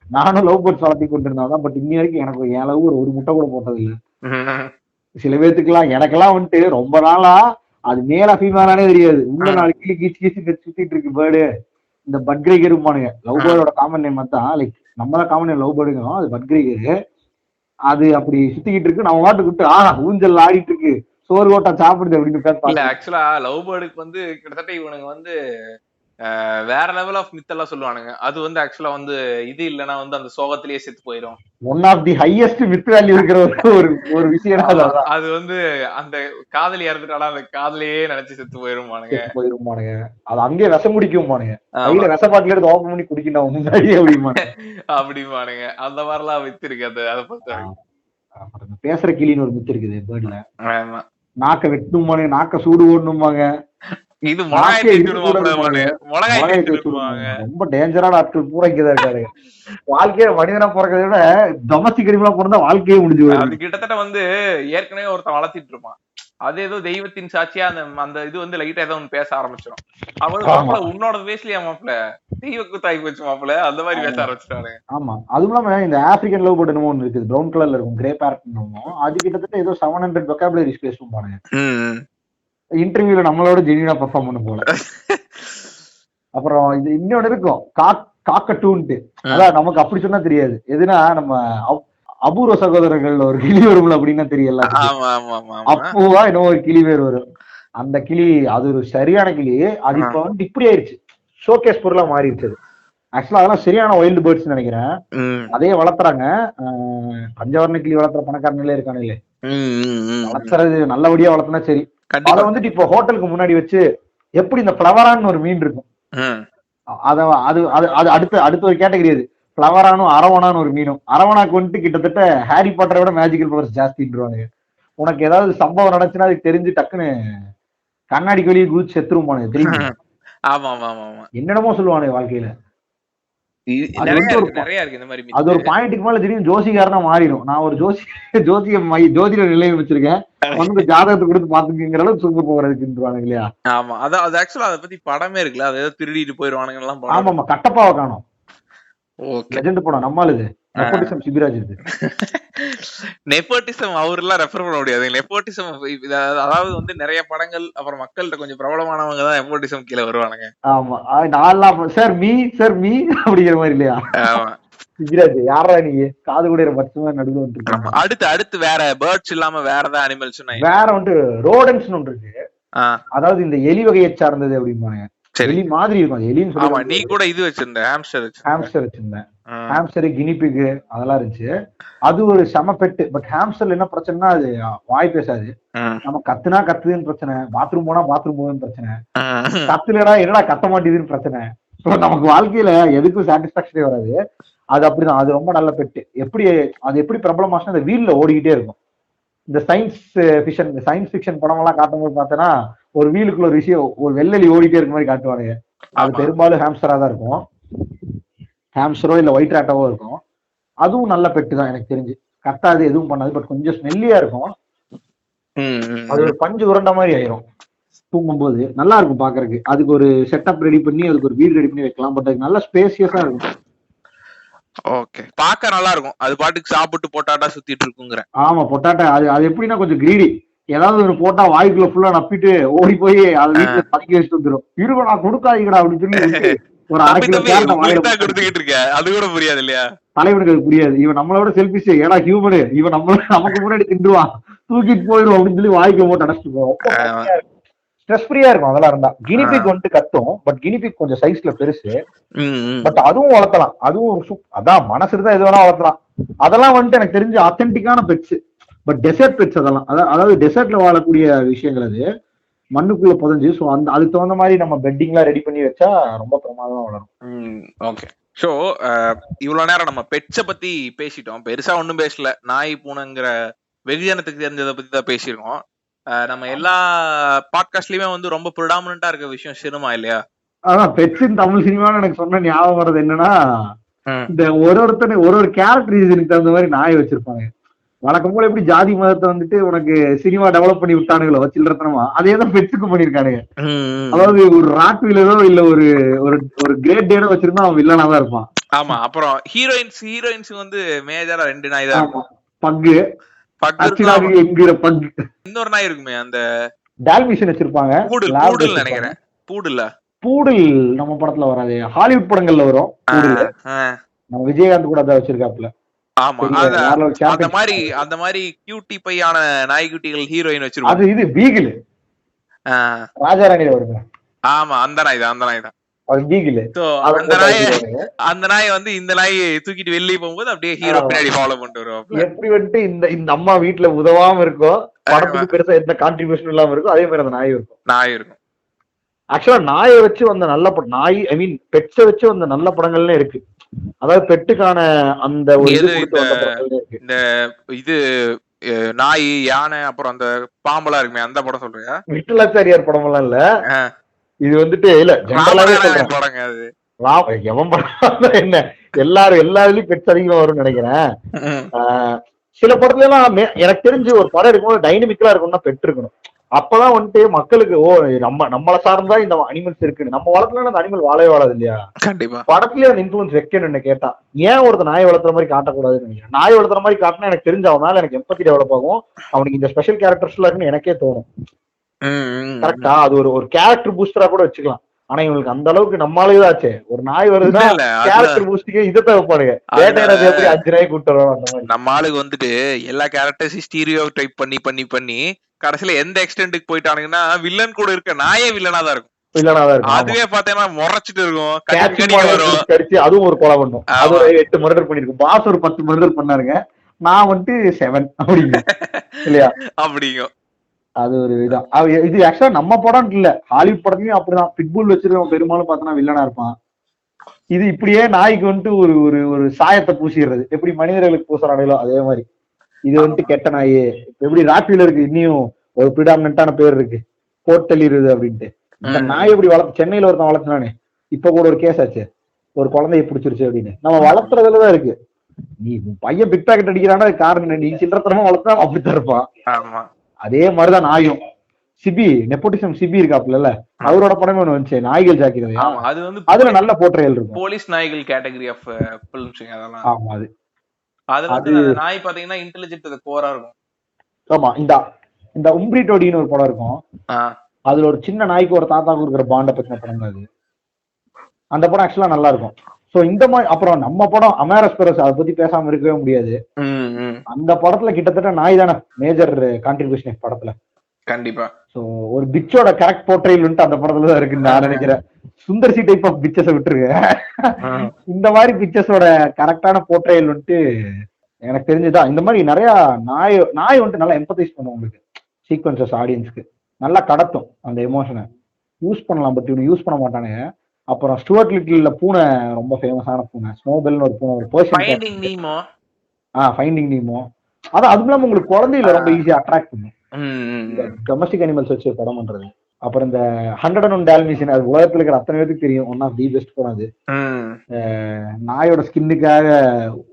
நானும் லவ் பேர்ட்ஸ் வளர்த்தி கொண்டிருந்தாதான். பட் இன்னி வரைக்கும் எனக்கு என் அளவு ஒரு முட்டை கூட போட்டது இல்லை. சில பேர்த்துக்குலாம், எனக்கெல்லாம் வந்துட்டு ரொம்ப நாளா அது மேலா ஃபீமேலானே தெரியாது. உள்ள 4 கிளி கீச்சு சுத்திட்டு இருக்கு பேர்டு. இந்த பட்கிரேகர் இருப்பானுங்க, லவ் பேர்டோட காமன் நேம் தான். லைக் நம்ம தான் காமன் நேம் லவ் பேர்டுங்கிறோம், அது பட்கிரேகர். அது அப்படி சுத்திக்கிட்டு இருக்கு, நம்ம வாட்டு விட்டு ஊஞ்சல் ஆடிட்டு இருக்கு, சோறு ஓட்டா சாப்பிடுது அப்படின்னு. ஆக்சுவலா லவ் பேர்டுக்கு வந்து கிட்டத்தட்ட இவனுங்க வந்து வேற லெவல் ஆஃப் மித் எல்லாம் சொல்லுவானுங்க. அது வந்து ஆக்சுவலா வந்து இது இல்லைன்னா வந்து அந்த சோகத்திலேயே செத்து போயிடும். One of the highest myth value இருக்கிற ஒரு விஷயம் அது வந்து அந்த காதலி இறந்துட்டாலும் அந்த காதலையே நினைச்சு செத்து போயிருமானுங்க. அது அங்கேயே விஷம் குடிக்குமானுங்க, கையில விஷ பாட்டில எடுத்து ஓபன் பண்ணி குடிக்கணும் முன்னாடியே அப்படிமானுங்க. அந்த மாதிரி எல்லாம் மித் இருக்கு. அதை பொறுத்த பேசுற கிளின்னு ஒரு மித் இருக்குது பேர்ட்ல. நாக்க வெட்டணுமானுங்க, நாக்க சூடு ஓடணுமாங்க. இது ரொம்ப டேஞ்சரான ஆட்கள் பூரா இங்கதான் இருக்காரு. வாழ்க்கைய மனிதனா பிறக்கிறத விட டொமஸ்டிக் அனிமலா பிறந்தா வாழ்க்கையே முடிஞ்சு. அது கிட்டத்தட்ட வந்து ஏற்கனவே ஒருத்தன் வளர்த்திட்டு இருப்பான், அது ஏதோ தெய்வத்தின் சாட்சியா அந்த இது வந்து லைட்டா ஏதோ ஒண்ணு பேச ஆரம்பிச்சிடும். அவளுக்கு உன்னோட பேசலையா மாப்பிள்ள, தெய்வ கூத்தாய் போச்சு மாப்பிள்ள, அந்த மாதிரி பேச ஆரம்பிச்சிட்டாங்க. ஆமா, அதுவும் இல்லாம இந்த ஆப்பிரிக்கன் லவ் பேர்ட் என்னமோ ஒண்ணு இருக்குது, பிரவுன் கலர்ல இருக்கும், கிரே பேரட். அது கிட்டத்தட்ட ஏதோ 700 vocabularies பேசுவானுங்க. இன்டர்வியூல நம்மளோட ஜெனியூனா பெர்ஃபார்ம் பண்ண போல. அப்புறம் இது இன்னொன்னு இருக்கும், காக்கட்டூன்ட்டு. அதான் நமக்கு அப்படி சொன்னா தெரியாது. எதுனா நம்ம அபூர்வ சகோதரர்கள் ஒரு கிளி வரும்ல அப்படின்னா தெரியல. அப்போவா இன்னும் ஒரு கிளி பேர் வரும். அந்த கிளி அது ஒரு சரியான கிளி. அது இப்ப வந்து இப்படி ஆயிடுச்சு, ஷோகேஸ் பொருளா மாறிடுச்சு. ஆக்சுவலா அதெல்லாம் சரியான வைல்டு பேர்ட்ஸ் நினைக்கிறேன். அதே வளர்த்துறாங்க. பஞ்சவர்ண கிளி வளர்த்துற பணக்காரங்களே இருக்கானுங்களே, வளர்த்துறது நல்லபடியா வளர்த்துனா சரி. அதை வந்துட்டு இப்போ ஹோட்டலுக்கு முன்னாடி வச்சு எப்படி இந்த பிளவரான்னு ஒரு மீன் இருக்கும், அடுத்த ஒரு கேட்டகரி. அது பிளவரானும் அரவணான்னு ஒரு மீனும். அரவணாக்கு வந்துட்டு கிட்டத்தட்ட ஹாரி பாட்டரை விட மேஜிக்கல் பவர்ஸ் ஜாஸ்தின்றாங்க. உனக்கு ஏதாவது சம்பவம் நடந்துச்சுன்னா அதுக்கு தெரிஞ்சு டக்குன்னு கண்ணாடிக்கு வெளியே குதிச்சு செத்துருவானு தெரியுமா? என்னென்னமோ சொல்லுவானு வாழ்க்கையில. அது ஒரு பாயிண்ட்டுக்கு மேல திடீர்னு ஜோசிகாரனா மாறிடும். நான் ஒரு ஜோதிட நிலையம் வச்சிருக்கேன், வந்து ஜாதகத்தை கொடுத்து பாத்துக்கிற அளவுக்கு சூப்பர் பவர் இருக்குன்றாங்க இல்லையா? ஆமா, அது ஆக்சுவலா அதை பத்தி படமே இருக்குல்ல, அதை திருடிட்டு போயிருவானுங்க எல்லாம். ஆமா, கட்டப்பாவை காணும். லெஜெண்ட் படம் நம்மளுது. நெப்போட்டிசம் சிபிராஜ் இருக்கு. நெப்போட்டிசம் அவரெல்லாம் ரெஃபர் பண்ண முடியாது. நெப்போட்டிசம் அதாவது வந்து நிறைய படங்கள் அப்புறம் மக்கள்கிட்ட கொஞ்சம் பிரபலமானவங்க தான் நெப்போட்டிசம் கீழே வருவானுங்க. ஆமா, நான்லாம் சார் மீ அப்படிங்கிற மாதிரி இல்லையா? சிபிராஜ் யாரா நீ காது கூட பட்சமா நடுவில் வந்துருக்கு. அடுத்து வேற பேர்ட்ஸ் இல்லாம வேற ஏதாவது அனிமல்ஸ் வேற வந்து ரோடன்ஸ் ஒன்று இருக்கு. அதாவது இந்த எலி வகையை சார்ந்தது அப்படிம்பாங்க. எலி மாதிரி இருக்கும். எலின்னு சொல்லுவாங்க. நீ கூட இது வச்சிருந்த ஹாம்ஸ்டர் வச்சிருந்தேன். ஹாம்ஸ்டர், கினிபிக் அதெல்லாம் இருந்துச்சு. அது ஒரு செம பெட்டு. பட் ஹாம்ஸ்டர்ல என்ன பிரச்சனைனா அது வாய் பேசாது. நம்ம கத்துனா கத்துதுன்னு பிரச்சனை, பாத்ரூம் போனா பாத்ரூம் போகுதுன்னு பிரச்சனை, கத்துலடா என்னடா கத்த மாட்டேதுன்னு பிரச்சனை. நமக்கு வாழ்க்கையில எதுக்கும் சாட்டிஸ்பாக்சனே வராது. அது அப்படிதான். அது ரொம்ப நல்ல பெட்டு. அது எப்படி பிரபலமாச்சுன்னா அந்த வீல்ல ஓடிக்கிட்டே இருக்கும். இந்த சயின்ஸ் ஃபிக்ஷன் படம் எல்லாம் காட்டும் போது பார்த்தோன்னா ஒரு வீலுக்குள்ள ஒரு விஷயம், ஒரு வெள்ளலி ஓடிட்டே இருக்க மாதிரி காட்டுவானுங்க. அது பெரும்பாலும் ஹாம்ஸ்டரா தான் இருக்கும். ஹாம்ஸ்டரோ இல்ல ஒயிட் ராட்டாவோ இருக்கும். அதுவும் நல்ல பெட்டு தான் எனக்கு தெரிஞ்சு. கட்டாது, எதுவும் பண்ணாது. பட் கொஞ்சம் ஸ்மெல்லியா இருக்கும். அது ஒரு பஞ்சு உருண்ட மாதிரி ஆயிரும் தூங்கும்போது. நல்லா இருக்கும் பாக்குறதுக்கு. அதுக்கு ஒரு செட்டப் ரெடி பண்ணி அதுக்கு ஒரு வீடு ரெடி பண்ணி வைக்கலாம். பட் அது நல்ல ஸ்பேசியஸா இருக்கும். ஓகே, பாக்க நல்லா இருக்கும். அது பாட்டுக்கு சாப்பிட்டு பொட்டாட்டா சுத்திட்டு இருக்குங்கிற. ஆமா, பொட்டாட்டா. அது எப்படின்னா கொஞ்சம் கிரீடி. ஏதாவது ஒரு போட்டா வாய்க்குள்ள ஃபுல்லா நப்பிட்டு ஓடி போய் அதை வீட்டுல பதுக்கி வச்சுட்டு வந்துடும். இருக்க நான் கொடுக்காதீங்கடா அப்படின்னு சொல்லி ஒரு அரை கிலோ கேரட்டை வாயில கொடுத்துக்கிட்டு இருக்க. அது கூட புரியாது இல்லையா தலைவனுக்கு? அது புரியாது. இவன் நம்மளோட செல்பிஷ், ஏன்னா ஹியூமனு, இவன் நமக்கு முன்னாடி திண்டுவான், தூக்கிட்டு போயிடும் அப்படின்னு சொல்லி வாய்க்குள்ள போட்டு அடைச்சிட்டு போவோம். ஸ்ட்ரெஸ் ஃப்ரீயா இருக்கும் அதெல்லாம் இருந்தா. கினிபிக் வந்துட்டு கத்தும். பட் கினிபிக் கொஞ்சம் சைஸ்ல பெருசு. பட் அதுவும் வளர்த்தலாம். அதுவும் அதான் மனசு இருந்தா எது வேணா வளர்த்தலாம். அதெல்லாம் வந்துட்டு எனக்கு தெரிஞ்சு ஆத்தென்டிக்கான பெட்ஸ். பட் டெசர்ட் பெட்ஸ் அதெல்லாம். அதாவது டெசர்ட்ல வாழக்கூடிய விஷயங்கள். அது மண்ணுக்குள்ள புதஞ்சு. ஸோ அதுக்கு தகுந்த மாதிரி நம்ம பெட்டிங்லாம் ரெடி பண்ணி வச்சா ரொம்ப பிரமாதமா வளரும். ஓகே, ஸோ இவ்வளவு நேரம் நம்ம பெட்ஸை பத்தி பேசிட்டோம். பெருசா ஒன்றும் பேசல. நாய் பூனைங்கிற வெகுஜனத்துக்கு தெரிஞ்சதை பத்தி தான் பேசியிருக்கோம். நம்ம எல்லா பாட்காஸ்ட்லயுமே வந்து ரொம்ப ப்ரிடாமினண்டா இருக்க விஷயம் சினிமா இல்லையா? அதான் பெட்ஸின் தமிழ் சினிமான்னு எனக்கு சொன்ன ஞாபகம் வர்றது என்னன்னா, இந்த ஒரு கேரக்டர் ரீசனுக்கு தகுந்த மாதிரி நாய் வச்சிருப்பாங்க. வழக்கம் போல எப்படி ஜாதி மதத்தை வந்துட்டு உனக்கு சினிமா டெவலப் பண்ணி விட்டானுங்களோ சில்லறத்தனமா, அதேதான் பெட்ஸுக்கு பண்ணிருக்கானுங்க. அதாவது ஒரு ராட்வீலரோ இல்ல ஒரு கிரேட் டேடோ வச்சிருந்தா அவன் வில்லனா தான் இருப்பான். ஆமா, அப்புறம் ஹீரோயின்ஸ் வந்து மேஜரா 2 நாய் தான். பக்கு என்கிற பக்கு. இன்னொரு நாய் இருக்குமே, அந்த டால்மிஷன் வச்சிருப்பாங்க. பூடல் நினைக்கிறேன். பூடல் நம்ம படத்துல வராது, ஹாலிவுட் படங்கள்ல வரும். நம்ம விஜயகாந்த் கூட அதான் வச்சிருக்காப்ல. ஆமா, அந்த மாதிரி கியூட்டி பையான நாய்க்குட்டிகள் ஹீரோயின் வச்சிருக்காங்க. அது இது பீகிள், ராஜாராணில வருது. ஆமா, அந்த நாய் தான். அந்த நாய் வந்து இந்த நாய் தூக்கிட்டு வெளியே போகும்போது அப்படியே ஹீரோ பின்னாடி ஃபாலோ பண்ணிட்டு வருவாங்க. எப்படி வந்துட்டு இந்த அம்மா வீட்டுல உதவாம இருக்கும், படத்துக்கு பெருசா எந்த கான்ட்ரிபியூஷன் இல்லாம இருக்கும், அதே மாதிரி அந்த நாய் இருக்கும். ஆக்சுவலா நாயை வச்சு வந்த நல்ல நாய், ஐ மீன் பெட்ஸை வச்சு வந்த நல்ல படங்கள்ல இருக்கு. அதாவது பெட்டுக்கான அந்த இந்த இது நாய், யானை, அப்புறம் அந்த பாம்பெல்லாம் இருக்குமே, அந்த படம் சொல்றியா? விட்டலாச்சாரியார் படம் எல்லாம் இல்ல. இது வந்துட்டு இல்ல படங்க. அது எவன் படம் என்ன, எல்லாருலயும் பெட்ஸ் அதிகமா வரும்னு நினைக்கிறேன். சில படத்துல எல்லாம் எனக்கு தெரிஞ்சு ஒரு படம் இருக்கும்போது டைனமிக்கலா இருக்கும்னா பெட் இருக்கணும். அப்பதான் வந்துட்டு மக்களுக்கு நம்மள சார்ந்தா இந்த அனிமல்ஸ் இருக்கு, நம்ம வளர்த்துல அந்த அனிமல் வாழவே வாழாது இல்லையா? கண்டிப்பா படத்துலயே அந்த இன்ஃபுளுன்ஸ் வைக்கணும்னு கேட்டா, ஏன் ஒருத்தர் நாய் வளர்த்துற மாதிரி காட்டக்கூடாதுன்னு நினைக்கிறேன். நாய் வளர்த்துற மாதிரி காட்டினா எனக்கு தெரிஞ்ச அவனால எனக்கு எம்பத்தி டெவலப் ஆகும், அவனுக்கு இந்த ஸ்பெஷல் கேரக்டர்ஸ் எல்லாம் இருக்குன்னு எனக்கே தோணும். கரெக்டா? அது ஒரு கேரக்டர் பூஸ்டரா கூட வச்சுக்கலாம். ஆனா இவங்களுக்கு அந்த அளவுக்கு நம்மளால ஆச்சு. ஒரு நாய் வருதுன்னா கேரக்டர் பூஸ்டிங்க இதை வைப்பானுங்க. வேட்டையாடுறது எப்படி 5 நாய் கூட்டு வரோம் அந்த மாதிரி. நம்ம ஆளுக்கு வந்துட்டு எல்லா கேரக்டர்ஸையும் ஸ்டீரியோ டைப் பண்ணி கடைசியில எந்த எக்ஸ்டென்ட்டுக்கு போயிட்டானுங்கன்னா வில்லன் கூட இருக்க நாயே வில்லனா தான் இருக்கும். அதுவே பாத்தீங்கன்னா முறைச்சிட்டு இருக்கும், கடிச்சு அதுவும் ஒரு கொலை பண்ணும். அது ஒரு 8 மர்டர் பண்ணிருக்கும். பாஸ் ஒரு 10 மர்டர் பண்ணாருங்க, நான் வந்துட்டு 7 அப்படிங்க இல்லையா? அப்படிங்க. அது ஒரு இதான். இது ஆக்சுவலா நம்ம படம் இல்ல, ஹாலிவுட் படத்துலயும் அப்படிதான். பிட்புல் வச்சிருக்கவன் பெரும்பாலும் பார்த்தோன்னா வில்லனா இருப்பான். இது இப்படியே நாய்க்கு வந்துட்டு ஒரு ஒரு ஒரு சாயத்தை பூசிடுறது, எப்படி மனிதர்களுக்கு பூசுறாங்களோ அதே மாதிரி இது வந்துட்டு கெட்ட நாய். எப்படி ராட்வீலருக்கு இன்னும் ஒரு பிரிடாமினன்டான பேர் இருக்கு, போட்டலிருது அப்படின்ட்டு. இந்த நாய் எப்படி வளர்த்து சென்னையில ஒருத்தன் வளர்த்துனானே, இப்ப கூட ஒரு கேஸ் ஆச்சு, ஒரு குழந்தைய பிடிச்சிருச்சு அப்படின்னு. நம்ம வளர்த்துறதுலதான் இருக்கு. நீ பையன் பிக் பாக்கெட் அடிக்கிறானா காரணம், நீ சில்லறத்தனமா வளர்த்தா அப்படித்தான் இருப்பான். அதே மாதிரிதான் நாயும். சிபி நெப்போட்டிசம் சிபி இருக்காப்ல, அவரோட படமே ஒண்ணு வந்துச்சு, நாய்கள் ஜாக்கிரதை. அது வந்து அதுல நல்ல போர்ட்ரேயல் இருக்கும், போலீஸ் நாய்கள் கேட்டகரி ஆஃப் ஃபிலிம்ஸ் அதெல்லாம். ஆமா, அது நாய் பாத்தீங்கன்னா இன்டெலிஜென்ட் அது கோரா இருக்கும். ஆமா, இந்த உம்ப்ரிட்டோடின்னு ஒரு படம் இருக்கும், அதுல ஒரு சின்ன நாய்க்கு ஒரு தாத்தாக்கு இருக்கிற பாண்ட பத்தின படம் தான் அது. அந்த படம் ஆக்சுவலா நல்லா இருக்கும். சோ இந்த மாதிரி அப்புறம் நம்ம படம் அமேரஸ்பெரஸ், அதை பத்தி பேசாம இருக்கவே முடியாது. அந்த படத்துல கிட்டத்தட்ட நாய் தானே மேஜர் கான்ட்ரிபியூஷன் படத்துல. கண்டிப்பா. சோ ஒரு பிச்சோட கரெக்ட் போர்ட்ரேல் அந்த படத்துல தான் இருக்குன்னு நான் நினைக்கிறேன். சுந்தர்சி டைப் ஆஃப் பிக்சர்ஸை விட்டுருங்க, இந்த மாதிரி பிக்சர்ஸோட கரெக்டான போர்ட்ரேல் வந்துட்டு எனக்கு தெரிஞ்சுதான். இந்த மாதிரி நிறைய நாய் வந்துட்டு நல்லா எம்பத்தைஸ் பண்ணும் உங்களுக்கு, சீக்வன்சஸ் ஆடியன்ஸ்க்கு நல்லா கடத்தும் அந்த எமோஷனை. யூஸ் பண்ணலாம், பட் இவனு யூஸ் பண்ண மாட்டானுங்க. அப்புறம் ஸ்டுவர்ட் லிட்டில்ல பூனை ரொம்ப ஃபேமஸான பூனை, ஸ்னோபெல்னு ஒரு பூனை, ஒரு person. Finding Nemo. Finding Nemo. அதான், அது இல்லாம உங்களுக்கு குழந்தையில ரொம்ப ஈஸியா அட்ராக்ட் பண்ணும் டொமஸ்டிக் அனிமல்ஸ் வச்சு படம் பண்றது. அப்புறம் இந்த 101 டால்மேஷியன், அது உலகத்துல இருக்கிற அத்தனை பேருக்கு தெரியும், ஒன் ஆஃப் தி பெஸ்ட் படம் அது. நாயோட ஸ்கின்னுக்காக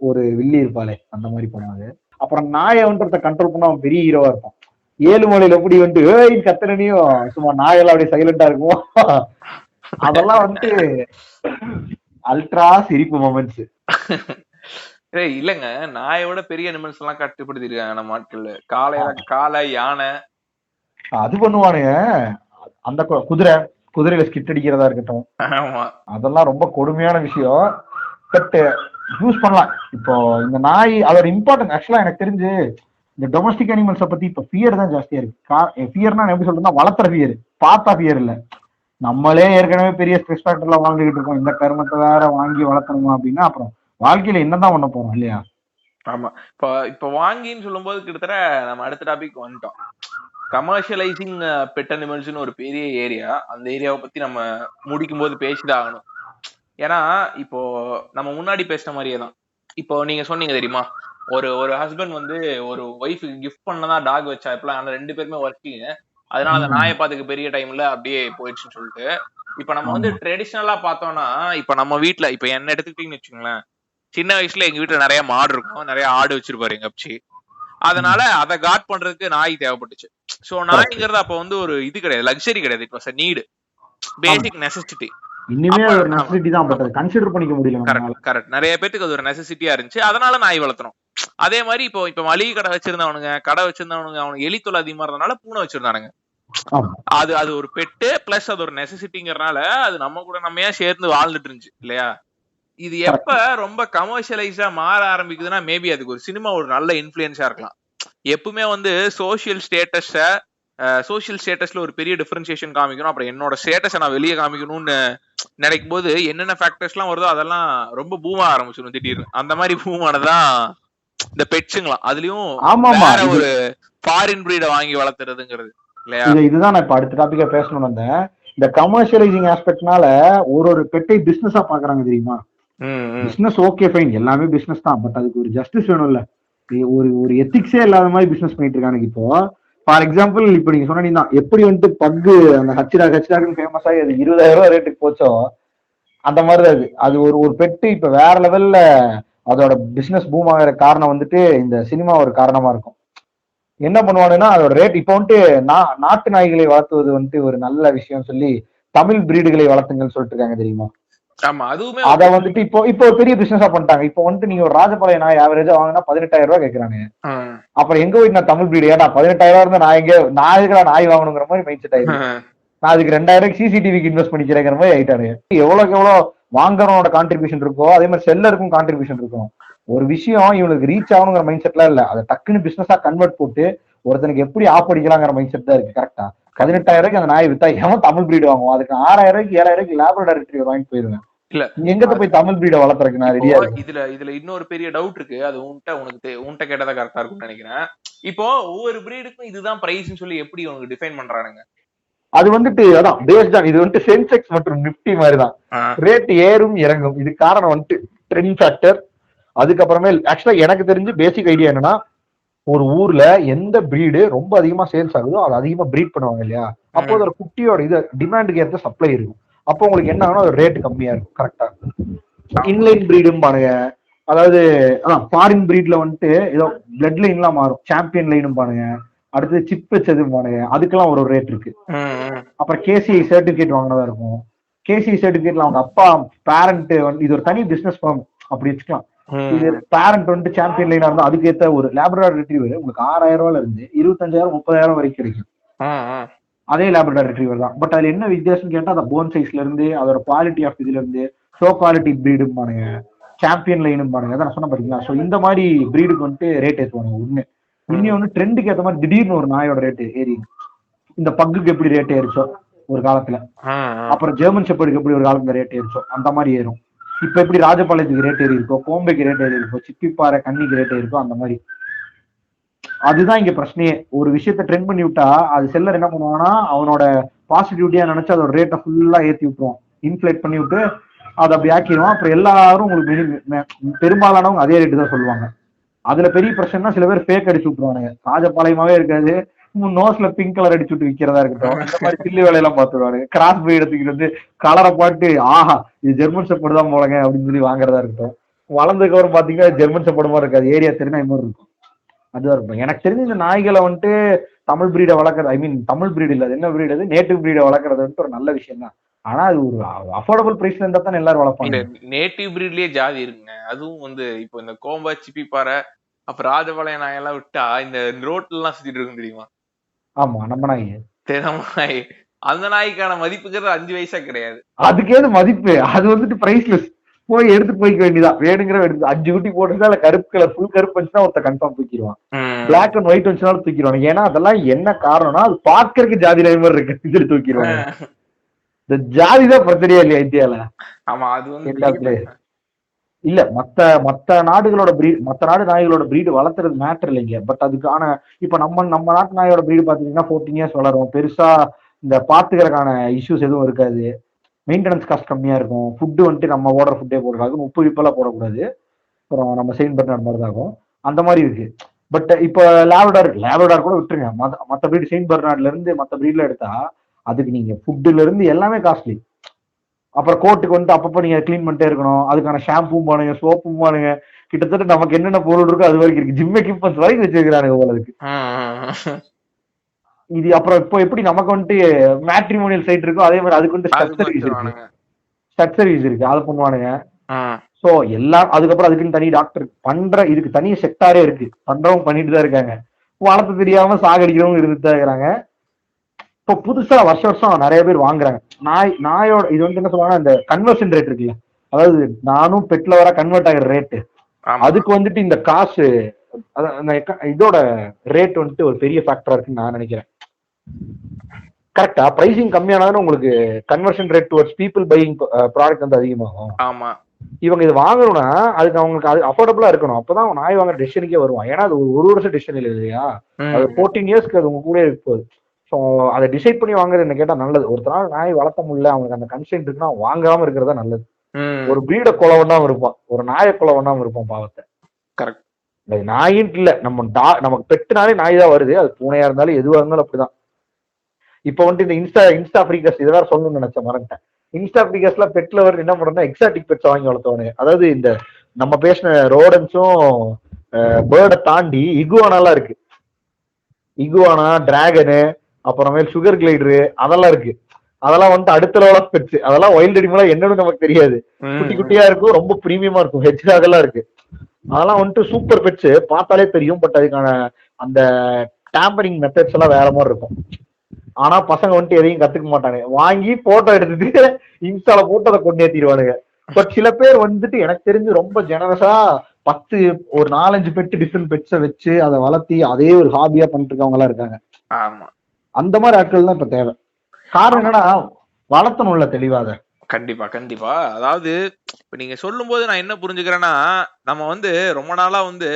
ஒரு வில்லி இருப்பாளே, அந்த மாதிரி படம் அது. அப்புறம் நாயை வந்துட்டு கண்ட்ரோல் பண்ண அவன் பெரிய ஹீரோவா இருப்பான். 7 மலையில எப்படி வந்துட்டு கத்தனையும் சும்மா நாயெல்லாம் அப்படியே சைலண்டா இருக்கும். அதெல்லாம் வந்துட்டு அல்ட்ரா சிரிப்பு மொமெண்ட்ஸ். இல்லங்க, நாயோட பெரிய அனிமல்ஸ் எல்லாம் கட்டுப்படுத்திருக்காங்க நம்ம ஆட்கள். காளை, யானை அது பண்ணுவானுங்க. அந்த குதிரையில ஸ்கிட் அடிக்கிறதா இருக்கட்டும், அதெல்லாம் ரொம்ப கொடுமையான விஷயம். பட் யூஸ் பண்ணலாம். இப்போ இந்த நாய் அதோட இம்பார்ட்டன்ஸ் ஆக்சுவலா எனக்கு தெரிஞ்சு இந்த டொமஸ்டிக் அனிமல்ஸை பத்தி இப்ப ஃபியர் தான் ஜாஸ்தியா இருக்கு. ஃபியர்னா எப்படி சொல்றதுன்னா, வளர்த்துற ஃபியர், பார்த்தா ஃபியர் இல்ல. நம்மளே ஏற்கனவே பெரிய ஸ்ட்ரெஸ் ஃபேக்டர்லாம் வாங்கிட்டு இருக்கோம், இந்த கருமத்தை வேற வாங்கி வளர்த்தணுமா அப்படின்னா அப்புறம் வாழ்க்கையில என்னதான் பண்ண போறோம் இல்லையா? ஆமா, இப்ப வாங்கின்னு சொல்லும் போது கிட்டத்தட்ட நம்ம அடுத்த டாபிக் வந்துட்டோம். கமர்ஷியலைசிங் பெட் அனிமல்ஸ்னு ஒரு பெரிய ஏரியா. அந்த ஏரியாவை பத்தி நம்ம முடிக்கும் போது பேசிதான் ஆகணும். ஏன்னா இப்போ நம்ம முன்னாடி பேசின மாதிரியே தான். இப்போ நீங்க சொன்னீங்க தெரியுமா, ஒரு ஹஸ்பண்ட் வந்து ஒரு ஒய்ஃபுக்கு கிஃப்ட் பண்ணதான் டாக் வச்சா, இப்பெல்லாம் அந்த 2 பேருமே ஒர்க்கிங், அதனால அந்த நாயை பாத்துக்க பெரிய டைம்ல அப்படியே போயிடுச்சுன்னு சொல்லிட்டு. இப்ப நம்ம வந்து ட்ரெடிஷ்னலா பார்த்தோம்னா, இப்ப நம்ம வீட்டுல இப்ப என்ன எடுத்துக்கிட்டீங்கன்னு வச்சுக்கோங்களேன், சின்ன வயசுல எங்க வீட்டுல நிறைய மாடு இருக்கும், நிறைய ஆடு வச்சிருப்பாரு எங்க அப்பச்சி. அதனால அதை காட் பண்றதுக்கு நாய் தேவைப்பட்டுச்சு. சோ நாய்ங்கிறது அப்ப வந்து ஒரு இது கிடையாது, லக்ஸரி கிடையாது, it was a need, basic necessity. இன்னுமே ஒரு நெசசிட்டி தான், பட் அதை கன்சிடர் பண்ணிக்க முடியல. கரெக்ட். நிறைய பேருக்கு அது ஒரு நெசசிட்டியா இருந்துச்சு, அதனால நாய் வளர்த்தணும். அதே மாதிரி இப்ப மளிகை கடை வச்சிருந்தவனுங்க, அவனுக்கு எலி தொல்லை அதிகமா இருந்தனால பூனை வச்சிருந்தானுங்க. அது ஒரு பெட்டு பிளஸ் அது ஒரு நெசசிட்டிங்கிறனால அது நம்ம கூட நம்ம சேர்ந்து வாழ்ந்துட்டு இருந்துச்சு இல்லையா? இது எப்ப ரொம்ப கமர்ஷியலைஸா மாற ஆரம்பிக்குதுன்னா, மேபி அதுக்கு ஒரு சினிமா ஒரு நல்ல இன்ஃப்ளூயன்ஸா இருக்கலாம். எப்பவுமே வந்து சோசியல் ஸ்டேட்டஸ்ல ஒரு பெரிய டிஃபரன்சியேஷன் காமிக்கணும், அப்புறம் என்னோட ஸ்டேட்டஸை நான் வெளியே காமிக்கணும்னு நினைக்கும் போது என்னென்ன ஃபேக்டர்ஸ் எல்லாம் வருதோ அதெல்லாம் ரொம்ப பூமா ஆரம்பிச்சிடும் திடீர்னு. அந்த மாதிரி பூமானதான் இந்த பெட்ஸுங்களாம். அதுலயும் ஒரு ஃபாரின் பிரீட வாங்கி வளர்த்துறதுங்கிறது இல்லையா? இதுதான் நான் இப்ப அடுத்த டாபிக்கா பேசணும்னு வந்தேன். இந்த கமர்ஷியலைசிங் ஆஸ்பெக்ட்னால ஒரு பெட்டை பிசினஸா பாக்குறாங்க தெரியுமா? பிசினஸ் ஓகே ஃபைன், எல்லாமே பிசினஸ் தான், பட் அதுக்கு ஒரு ஜஸ்டிஸ் வேணும்ல. ஒரு எத்திக்ஸே இல்லாத மாதிரி பிசினஸ் பண்ணிட்டு இருக்காங்க. இப்போ ஃபார் எக்ஸாம்பிள், இப்ப நீங்க சொன்னீங்கன்னா எப்படி வந்துட்டு பக்கு அந்த ஹச்சிடாக்குன்னு ஃபேமஸ் ஆகி அது 20,000 ரூபாய் ரேட்டுக்கு போச்சோ, அந்த மாதிரிதான் அது ஒரு பெட்டு இப்ப வேற லெவல்ல அதோட பிசினஸ் பூம் ஆகிற காரணம் வந்துட்டு இந்த சினிமா ஒரு காரணமா இருக்கும். என்ன பண்ணுவானுன்னா, அதோட ரேட் இப்ப வந்துட்டு நாட்டு நாய்களை வளர்த்துவது வந்துட்டு ஒரு நல்ல விஷயம் சொல்லி தமிழ் பிரீடுகளை வளர்த்துங்கன்னு சொல்லிட்டு இருக்காங்க தெரியுமா? ஆமா அதுவுமே அத வந்துட்டு இப்போ ஒரு பெரிய பிசினஸா பண்ணிட்டாங்க. இப்போ வந்துட்டு நீங்க ஒரு ராஜபாளைய நாய் ஆவரேஜா வாங்கினா 18,000 ரூபாய் கேக்குறாங்க. அப்புறம் எங்க போய் நான் தமிழ் பிரீடு ஏடா 18,000 இருந்தா நான் எதுக்கு நாய் வாங்கணுங்கிற மாதிரி மைண்ட் செட் ஆயிருக்கு. நான் அதுக்கு 2,000 சிசிடிவிக்கு இன்வெஸ்ட் பண்ணிக்கிறேங்கிற மாதிரி ஆயிட்டாரு. எவ்வளவுக்கு எவ்வளவு வாங்குறவனோட கான்ட்ரிபியூஷன் இருக்கோ அதே மாதிரி செல்லருக்கும் கான்ட்ரிபியூஷன் இருக்கும். ஒரு விஷயம் இவனுக்கு ரீச் ஆகணுங்கிற மைண்ட் செட்லாம் இல்ல, அதை டக்குன்னு பிசினஸா கன்வெர்ட் போட்டு ஒருத்தனுக்கு எப்படி ஆஃப் அடிக்கலாங்கிற மைண்ட் செட் தான் இருக்கு. கரெக்டா 18,000 ரூபாய்க்கு அந்த நாய் வித்தா எவன் தமிழ் பிரீடு வாங்குவோம்? அதுக்கு 6,000 ரூபாய்க்கு 7,000 ரூபாய்க்கு லேப்ரடார் ரிட்ரீவர் வாங்கிட்டு போயிருவேன். இல்ல எங்க போய் தமிழ் பிரீட வளர்த்துறதுக்கு நான் ரெடியா இருக்கேன். இதுல இன்னொரு பெரிய டவுட் இருக்கு, அது உன்கிட்ட கேட்டதா கரெக்டா இருக்கும்னு நினைக்கிறேன். இப்போ ஒவ்வொரு பிரீடுக்கும் இதுதான் பிரைஸ்னு சொல்லி எப்படி உனக்கு டிஃபைன் பண்றானுங்க? அது வந்துட்டு அதான் பேஸ்ட் ஆன் இது வந்துட்டு சென்செக்ஸ் மற்றும் நிப்டி மாதிரி தான் ரேட் ஏறும் இறங்கும். இது காரணம் வந்துட்டு ட்ரெண்ட் ஃபேக்டர். அதுக்கப்புறமே ஆக்சுவலா எனக்கு தெரிஞ்சு பேசிக் ஐடியா என்னன்னா, ஒரு ஊர்ல எந்த பிரீடு ரொம்ப அதிகமா சேல்ஸ் ஆகுதோ அது அதிகமா பிரீட் பண்ணுவாங்க இல்லையா, அப்போ அதோட குட்டியோட இது டிமாண்டுக்கு ஏற்ற சப்ளை இருக்கும். அப்போ உங்களுக்கு என்ன ஆகும், ரேட் கம்மியா இருக்கும். கரெக்டா இன்லைன் பிரீடும் பாருங்க, அதாவது ஃபாரின் பிரீட்ல வந்துட்டு ஏதோ பிளட் லைன்லாம் மாறும், சாம்பியன் லைனும் பாருங்க, அடுத்து சிப் வச்சது பாருங்க, அதுக்கெல்லாம் ஒரு ரேட் இருக்கு. அப்புறம் கேசிஐ சர்டிபிகேட் வாங்கினதா இருக்கும். கேசிஐ சர்டிபிகேட்ல அவங்க அப்பா பேரண்ட் வந்து இது ஒரு தனி பிசினஸ் ஃபார்ம் அப்படி வச்சுக்கலாம். இது பேரண்ட் வந்துட்டு சாம்பியன் லைனா இருந்தா அதுக்கு ஏற்ற ஒரு லேப்ரடார் ரிட்ரீவர் உங்களுக்கு 6,000 ரூபாயில இருந்து 25,000 30,000 வரைக்கும் கிடைக்கும். அதே லேப்ரடார் ரிட்ரீவர் தான். பட் அதுல என்ன வித்தியாசம் கேட்டா அந்த போன் சைஸ்ல இருந்து அதோட குவாலிட்டி ஆஃப் இதுல இருந்து ஷோ குவாலிட்டி பிரீடும் பாருங்க, சாம்பியன் லைனும் பாருங்க, அதான் சொன்ன பாத்தீங்களா. ஸோ இந்த மாதிரி பிரீடுக்கு வந்துட்டு ரேட் ஏற்றுவாங்க. ஒண்ணு இன்னும் ட்ரெண்டுக்கு ஏற்ற மாதிரி திடீர்னு ஒரு நாயோட ரேட் ஏறி, இந்த பக்குக்கு எப்படி ரேட் ஏறிச்சோ ஒரு காலத்துல, அப்புறம் ஜெர்மன் ஷெப்பர்டுக்கு எப்படி ஒரு காலத்துல ரேட் ஏறிச்சோ அந்த மாதிரி ஏறும். இப்ப எப்படி ராஜபாளையத்துக்கு ரேட் ஏறி இருக்கோ, கோம்பைக்கு ரேட் ஏறி இருக்கோ, சிப்பிப்பாறை கன்னிக்கு ரேட் ஏறி இருக்கோ அந்த மாதிரி. அதுதான் இங்க பிரச்சனையே. ஒரு விஷயத்த ட்ரெண்ட் பண்ணி விட்டா அது செல்லர் என்ன பண்ணுவான்னா அவனோட பாசிட்டிவிட்டியா நினைச்சு அதோட ரேட்டை ஃபுல்லா ஏற்றி விட்டுருவான், இன்ஃபிளேட் பண்ணி விட்டு அதை அப்படி ஆக்கிடுவான். அப்புறம் எல்லாரும் உங்களுக்கு பெரும்பாலானவங்க அதே ரேட்டு தான் சொல்லுவாங்க. அதுல பெரிய பிரச்சனைனா சில பேர் ஃபேக் அடிச்சு விட்டுருவானுங்க, ராஜபாளையமாவே இருக்காது, நோஸ்ல பிங்க் கலர் அடிச்சு விட்டு விற்கிறதா இருக்கட்டும், இந்த மாதிரி சில்லு வேலையெல்லாம் பார்த்துருவாரு. கிராஸ் பிரீட் எடுத்துக்கிட்டு வந்து கலரை பாட்டு ஆஹா இது ஜெர்மன் ஷெப்பர்டு தான் போலங்க அப்படின்னு சொல்லி வாங்குறதா இருக்கட்டும். வளர்ந்ததுக்கு அப்புறம் பாத்தீங்கன்னா ஜெர்மன் ஷெப்பர்டு மாதிரி இருக்காது, ஏரியா தெரிஞ்சா மாதிரி இருக்கும். அதுதான் இருக்கும். எனக்கு தெரிஞ்ச இந்த நாய்களை வந்துட்டு தமிழ் பிரீடை வளர்க்கறது, ஐ மீன் தமிழ் பிரீடு இல்ல, என்ன பிரீடு அது, நேட்டிவ் பிரீடை வளர்க்கறது வந்துட்டு ஒரு நல்ல விஷயம் தான். ஆனா அது ஒரு அஃபோர்டபுள் பிரைஸ்ல இருந்தா தான் எல்லாரும் வளர்ப்பாங்க. நேட்டிவ் பிரீட்லயே ஜாதி இருக்குங்க. அதுவும் வந்து இப்போ இந்த கோம்பா சிப்பிப்பாறை அப்புறம் ராஜபாளைய நாயெல்லாம் விட்டா இந்த ரோட்ல எல்லாம் சுத்திட்டு இருக்கும் தெரியுமா? ஆமா நம்ம நாய் நாய் அந்த நாய்க்கான மதிப்புங்கிறது 5 பைசா கிடையாது. அதுக்கு ஏது மதிப்பு, அது வந்துட்டு பிரைஸ்லெஸ். போய் எடுத்து போய்க்க வேண்டியதான், வேணுங்கிற எடுத்து 5 குட்டி போட்டுருந்தா இல்ல கருப்பு கலர் ஃபுல் கருப்பு வந்துச்சுன்னா ஒருத்த கன்ஃபார்ம் தூக்கிடுவான், பிளாக் அண்ட் ஒயிட் வந்துச்சுனாலும் தூக்கிடுவாங்க. ஏன்னா அதெல்லாம் என்ன காரணம்னா அது பார்க்கறதுக்கு ஜாதி நாய் மாதிரி இருக்கு தூக்கிடுவாங்க. இந்த ஜாதி தான் பிரச்சனையா இல்லையா இந்தியால? ஆமா அது வந்து இல்ல மத்த நாடுகளோட பிரீட், மத்த நாடு நாய்களோட பிரீடு வளர்த்துறது மேட்டர் இல்லைங்க. பட் அதுக்கான இப்ப நம்ம நாட்டு நாயோட பிரீடு பாத்தீங்கன்னா 14 இயர்ஸ் வளரும், பெருசா இந்த பாத்துக்கிறதுக்கான இஷ்யூஸ் எதுவும் இருக்காது, மெயின்டெனன்ஸ் காஸ்ட் கம்மியா இருக்கும், ஃபுட்டு வந்துட்டு நம்ம ஓடுற ஃபுட்டே போடுறாங்க, உப்பு விப்பெல்லாம் போடக்கூடாது, அப்புறம் நம்ம செயின்ட் பெர்னார்ட் மாதிரி தான் இருக்கும் அந்த மாதிரி இருக்கு. பட் இப்ப லேப்ரடார் கூட விட்டுருங்க, மத்த பிரீடு செயின்ட் பெர்னார்ட்ல இருந்து மத்த பிரீட்ல எடுத்தா அதுக்கு நீங்க ஃபுட்டுல இருந்து எல்லாமே காஸ்ட்லி. அப்புறம் கோட்டுக்கு வந்து அப்பப்போ நீங்க கிளீன் பண்ணிட்டே இருக்கணும், அதுக்கான ஷாம்பும் பானுங்க சோப்பும் பானுங்க, கிட்டத்தட்ட நமக்கு என்னென்ன பொருள் இருக்கோ அது வரைக்கும் இருக்கு, ஜிம் எக்யூப்மெண்ட்ஸ் வரைக்கும் வச்சிருக்கானுங்க போலதுக்கு. இது அப்புறம் இப்போ எப்படி நமக்கு வந்துட்டு மேட்ரிமோனியல் சைட் இருக்கோ அதே மாதிரி அதுக்கு வந்து ஸ்டட் சர்வீஸ் இருக்கு, அதை பண்ணுவானுங்க. சோ எல்லாம் அதுக்கப்புறம் அதுக்குன்னு தனி டாக்டர் பண்ற, இதுக்கு தனி செக்டாரே இருக்கு, பண்றவங்க பண்ணிட்டு தான் இருக்காங்க, வளர்த்து தெரியாம சாகடிக்கிறவங்க இருந்துட்டு தான் இருக்கிறாங்க. இப்போ புதுசா வருஷம் நிறைய பேர் வாங்குறாங்க நாயோட. இது வந்து என்ன சொல்லுவாங்கன்னா இந்த கன்வர்ஷன் ரேட் இருக்குல்ல, அதாவது நானும் பெட்ல வர கன்வெர்ட் ஆகிற ரேட்டு, அதுக்கு வந்துட்டு இந்த காசு இதோட ரேட் வந்துட்டு ஒரு பெரிய ஃபேக்டரா இருக்குன்னு நான் நினைக்கிறேன். கரெக்டா பிரைசிங் கம்மியானாலும் உங்களுக்கு conversion rate towards people buying product வந்து அதிகமாகும். ஆமா இவங்க இது வாங்கணும்னா அதுக்கு அவங்களுக்கு அது அஃபோர்டபுளா இருக்கணும், அப்பதான் நாய் வாங்குற டிசிஷனுக்கே வருவான். ஏன்னா அது ஒரு வருஷம் டிசிஷன் இல்லை இல்லையா, அது 14 இயர்ஸ்க்கு அது உங்க கூட இருக்க போகுது. ஸோ அதை டிசைட் பண்ணி வாங்குறது என்ன கேட்டா நல்லது. ஒருத்தனால நாய் வளர்த்த முடியல, அவங்களுக்கு அந்த கன்சென்ட் இருக்குன்னா வாங்காம இருக்கிறதா நல்லது. ஒரு பிரீட கொலை பண்ணாம இருப்பான், ஒரு நாயை கொலை பண்ணாம இருப்பான் பாவத்தை. கரெக்ட். நாயின்ட்டு இல்ல, நமக்கு பெட்டுனாலே நாய் தான் வருது, அது பூனையா இருந்தாலும் எதுவா இருந்தாலும் அப்படிதான். இப்ப வந்துட்டு இந்த இன்ஸ்டா ஃப்ரீகஸ் இதை வேற சொல்லணும்னு நினைச்சேன், மறந்துட்டேன். இன்ஸ்டா ஃப்ரீகஸ்ல பெட்ல வர என்ன பண்றோம்னா எக்ஸாட்டிக் பெட்ஸ் வாங்கி வளர்த்தவனு, அதாவது இந்த நம்ம பேசின ரோடன்ஸும் பேர்டை தாண்டி இகுவானாலாம் இருக்கு, இகுவானா டிராகனு அப்புறமேல் சுகர் கிளைடரு அதெல்லாம் இருக்கு. அதெல்லாம் வந்துட்டு அடுத்த லெவல் பெட்ஸ். அதெல்லாம் வைல்ட் அனிமலா என்னன்னு நமக்கு தெரியாது. குட்டி குட்டியா இருக்கும், ரொம்ப பிரீமியமா இருக்கும். ஹெட்ஜாக் எல்லாம் இருக்கு. அதெல்லாம் வந்துட்டு சூப்பர் பெட்ஸ், பார்த்தாலே தெரியும். பட் அதுக்கான அந்த டேம்பரிங் மெத்தட்ஸ் எல்லாம் வேற மாதிரி இருக்கும். ஆனா பசங்க வந்துட்டு எதையும் கத்துக்க மாட்டாங்க. வாங்கி போட்டோ எடுத்துட்டு இன்ஸ்டால போட்டு அதை கொண்டு ஏத்திடுவானுங்க. பட் சில பேர் வந்துட்டு எனக்கு தெரிஞ்சு ரொம்ப ஜெனரஸா 10 ஒரு 4-5 பெட் டிஃப்ரெண்ட் பெட்ஸை வச்சு அதை வளர்த்தி அதே ஒரு ஹாபியா பண்ணிட்டு இருக்கவங்க எல்லாம் இருக்காங்க. அந்த மாதிரி ஆட்கள் தான் இப்ப தேவை. காரணம் என்னன்னா வளர்த்தணும்ல தெளிவாக. கண்டிப்பா கண்டிப்பா. அதாவது இப்ப நீங்க சொல்லும் போது நான் என்ன புரிஞ்சுக்கிறேன்னா, நம்ம வந்து ரொம்ப நாளா வந்து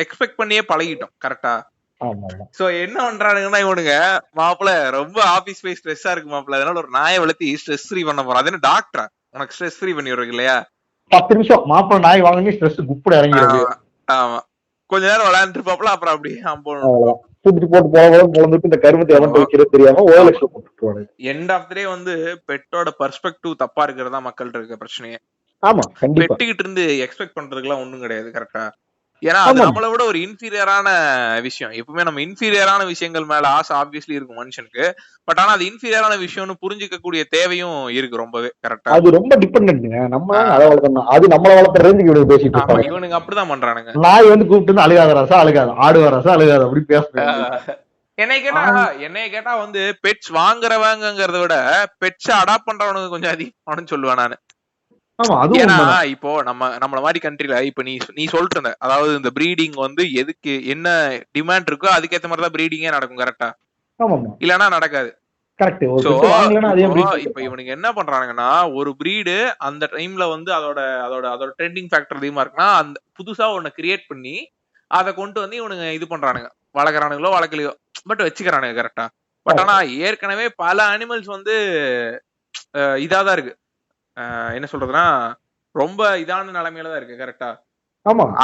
எக்ஸ்பெக்ட் பண்ணியே பழகிட்டோம். கரெக்டா? சோ என்ன பண்றானுங்கன்னா இவனுங்க, மாப்பிள்ள ரொம்ப ஆபீஸ் போய் ஸ்ட்ரெஸ்ஸா இருக்கு மாப்பிள்ள, அதனால ஒரு நாயை வளர்த்தி ஸ்ட்ரெஸ் ஃப்ரீ பண்ண போறோம். அது என்ன டாக்டரா உனக்கு ஸ்ட்ரெஸ் ஃப்ரீ பண்ணி விடுறது இல்லையா? 10 நிமிஷம் மாப்பிள்ள நாய் வாங்கி ஸ்ட்ரெஸ் குப்புட இறங்கிடுது. ஆமா, கொஞ்ச நேரம் விளையாண்டு இருப்பாப்புல, அப்புறம் அப்படியே தூக்கிட்டு போட்டு போட்டு இந்த கருமத்தை எவன்ட்டு வைக்கிறது தெரியாம ஓஎல்எக்ஸ்ல போட்டுருவாங்க. எண்ட் ஆஃப் தி டே வந்து பெட்டோட பெர்ஸ்பெக்டிவ் தப்பா இருக்கிறதா மக்கள் இருக்க பிரச்சனையே. ஆமா, கண்டிப்பா. பெட்டுகிட்ட இருந்து எக்ஸ்பெக்ட் பண்றதுக்குலாம் ஒண்ணும் கிடையாது. கரெக்டா? ஏன்னா அது நம்மளை விட ஒரு இன்ஃபீரியரான விஷயம். எப்பவுமே நம்ம இன்ஃபீரியரான விஷயங்கள் மேல ஆசை ஆப்வியஸ்லி இருக்கும் மனுஷனுக்கு. பட் ஆனா அது இன்ஃபீரியரான விஷயம்னு புரிஞ்சுக்கக்கூடிய தேவையும் இருக்கு ரொம்பவே. கரெக்டா? அது ரொம்ப டிபெண்டன்ட்ங்க. நம்ம அதை வளர்க்கணும், அது நம்மள வளர்த்துறது இவனுக்கு பேசிட்டு இருக்காங்க. இவனுங்க அப்படிதான் பண்றானுங்க. நாய் வந்து கூப்பிட்டு அழுகாத ராசா அழுகாது, ஆடு ராசா அழுகாது அப்படி பேசுறாங்க. என்னைய கேட்டா வந்து பெட்ஸ் வாங்குறவங்கிறத விட பெட்ஸ் அடாப்ட் பண்றவனுக்கு கொஞ்சம் அதிகமானு சொல்லுவேன் நானு. ஏன்னா இப்போ நம்மள மாதிரி கண்ட்ரில இப்ப நீ சொல்லிட்டு இருந்த, அதாவது இந்த பிரீடிங் வந்து எதுக்கு என்ன டிமாண்ட் இருக்கோ அதுக்கேற்ற மாதிரிதான் பிரீடிங்கே நடக்கும். கரெக்டா? இல்லன்னா நடக்காது. இப்ப இவனுக்கு என்ன பண்றானுங்கன்னா, ஒரு பிரீடு அந்த டைம்ல வந்து அதோட ட்ரெண்டிங் ஃபேக்டர் அதிகமா இருக்குன்னா அந்த புதுசா ஒண்ணு கிரியேட் பண்ணி அதை கொண்டு வந்து இவனுங்க இது பண்றானுங்க, வளர்க்குறானுங்களோ வளர்க்கலையோ, பட் வச்சுக்கிறானுங்க. கரெக்டா? பட் ஆனா ஏற்கனவே பல அனிமல்ஸ் வந்து இதாதான் இருக்கு, என்ன சொல்றதுன்னா ரொம்ப இதான நிலைமையில தான் இருக்கு. கரெக்டா?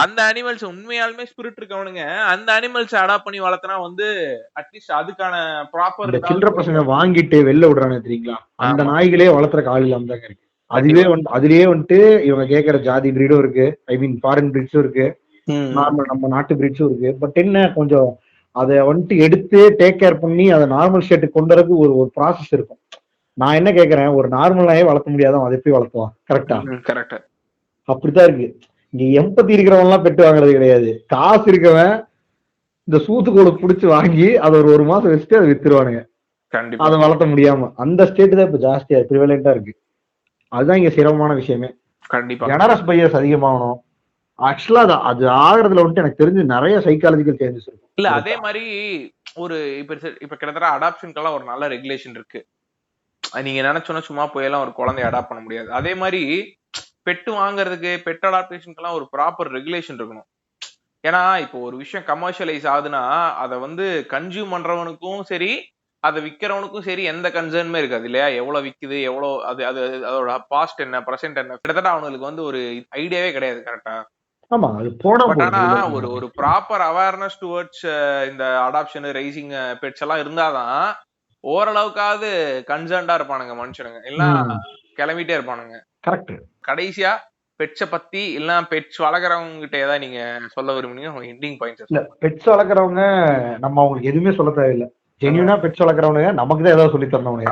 அந்த அனிமல்ஸ் உண்மையாலுமே ஸ்பிரிட் இருக்கவனுங்க அந்த அனிமல்ஸ் அடாப்ட் பண்ணி வளர்த்தனா வந்து அட்லீஸ்ட் அதுக்கான ப்ராப்பர் சில்ட்ர பசங்க வாங்கிட்டு வெளில விடுறானு தெரியுங்களா? அந்த நாய்களே வளர்த்துற கால் இல்லாம தான் இருக்கு. அதுலயே வந்துட்டு இவங்க கேட்கற ஜாதி பிரீடும் இருக்கு, ஐ மீன் ஃபாரின் பிரீட்ஸும் இருக்கு, நார்மல் நம்ம நாட்டு பிரீட்ஸும் இருக்கு. பட் என்ன கொஞ்சம் அதை வந்துட்டு எடுத்து டேக் கேர் பண்ணி அதை நார்மல் ஸ்டேட்டுக்கு கொண்டு வரதுக்கு ஒரு ப்ராசஸ் இருக்கும். நான் என்ன கேக்குறேன், ஒரு நார்மல் நாயே வளர்த்த முடியாதான், அதை எப்படி வளர்த்துவான்? கரெக்டா? கரெக்ட். அப்படித்தான் இருக்கு. இங்க எம்பத்தி இருக்கிறவன் எல்லாம் பெட்டு வாங்குறது கிடையாது. காசு இருக்கவன் இந்த சூத்துக்கோளை புடிச்சு வாங்கி அதை ஒரு மாசம் வச்சுட்டு அதை வித்துருவானுங்க. அதை வளர்த்த முடியாம அந்த ஸ்டேட் தான் இப்ப ஜாஸ்தியா ப்ரிவலண்டா இருக்கு. அதுதான் இங்க சிரமமான விஷயமே. கண்டிப்பா ஜெனரஸ் பையர்ஸ் அதிகமாகணும். ஆக்சுவலா அது ஆகுறதுல வந்துட்டு எனக்கு தெரிஞ்சு நிறைய சைக்காலஜிக்கல் சேஞ்சஸ் இருக்கும். இல்ல அதே மாதிரி ஒரு இப்ப கிட்டத்தட்ட அடாப்ஷனுக்கெல்லாம் ஒரு நல்ல ரெகுலேஷன் இருக்கு. நீங்க நினைச்சோன்னா சும்மா போயெல்லாம் ஒரு குழந்தைய அடாப்ட் பண்ண முடியாது. அதே மாதிரி பெட்டு வாங்குறதுக்கு பெட் அடாப்டேஷனுக்கெல்லாம் ஒரு ப்ராப்பர் ரெகுலேஷன் இருக்கணும். ஏன்னா இப்போ ஒரு விஷயம் கமர்ஷியலைஸ் ஆகுதுன்னா அதை வந்து கன்சியூம் பண்றவனுக்கும் சரி அதை விற்கிறவனுக்கும் சரி எந்த கன்சர்னுமே இருக்காது இல்லையா? எவ்வளவு விக்குது, எவ்வளவு அது அது அதோட பாஸ்ட் என்ன, பிரசன்ட் என்ன, கிட்டத்தட்ட அவனுக்கு வந்து ஒரு ஐடியாவே கிடையாது. கரெக்டா? ஆனா ஒரு ப்ராப்பர் அவேர்னஸ் டுவர்ட்ஸ் இந்த அடாப்ஷன் ரைசிங் பெட்ஸ் எல்லாம் இருந்தாதான் ஓரளவுக்காவது கன்சர்ன்டா இருப்பானுங்க மனுஷனுங்க, எல்லாம் கிளம்பிட்டே இருப்பானுங்க. கடைசியா பெட்ஸை பத்தி இல்ல பெட்ஸ் வளர்க்குறவங்க கிட்ட ஏதாவது நீங்க சொல்ல விரும்புனீங்க எண்டிங் பாயிண்ட்ஸ்? இல்ல, பெட்ஸ் வளர்க்குறவங்க நம்ம அவங்களுக்கு எதுவுமே சொல்ல தேவையில்லை. ஜென்யூனா பெட்ஸ் வளர்க்குறவங்க நமக்கு தான் ஏதாவது சொல்லி தரணும்.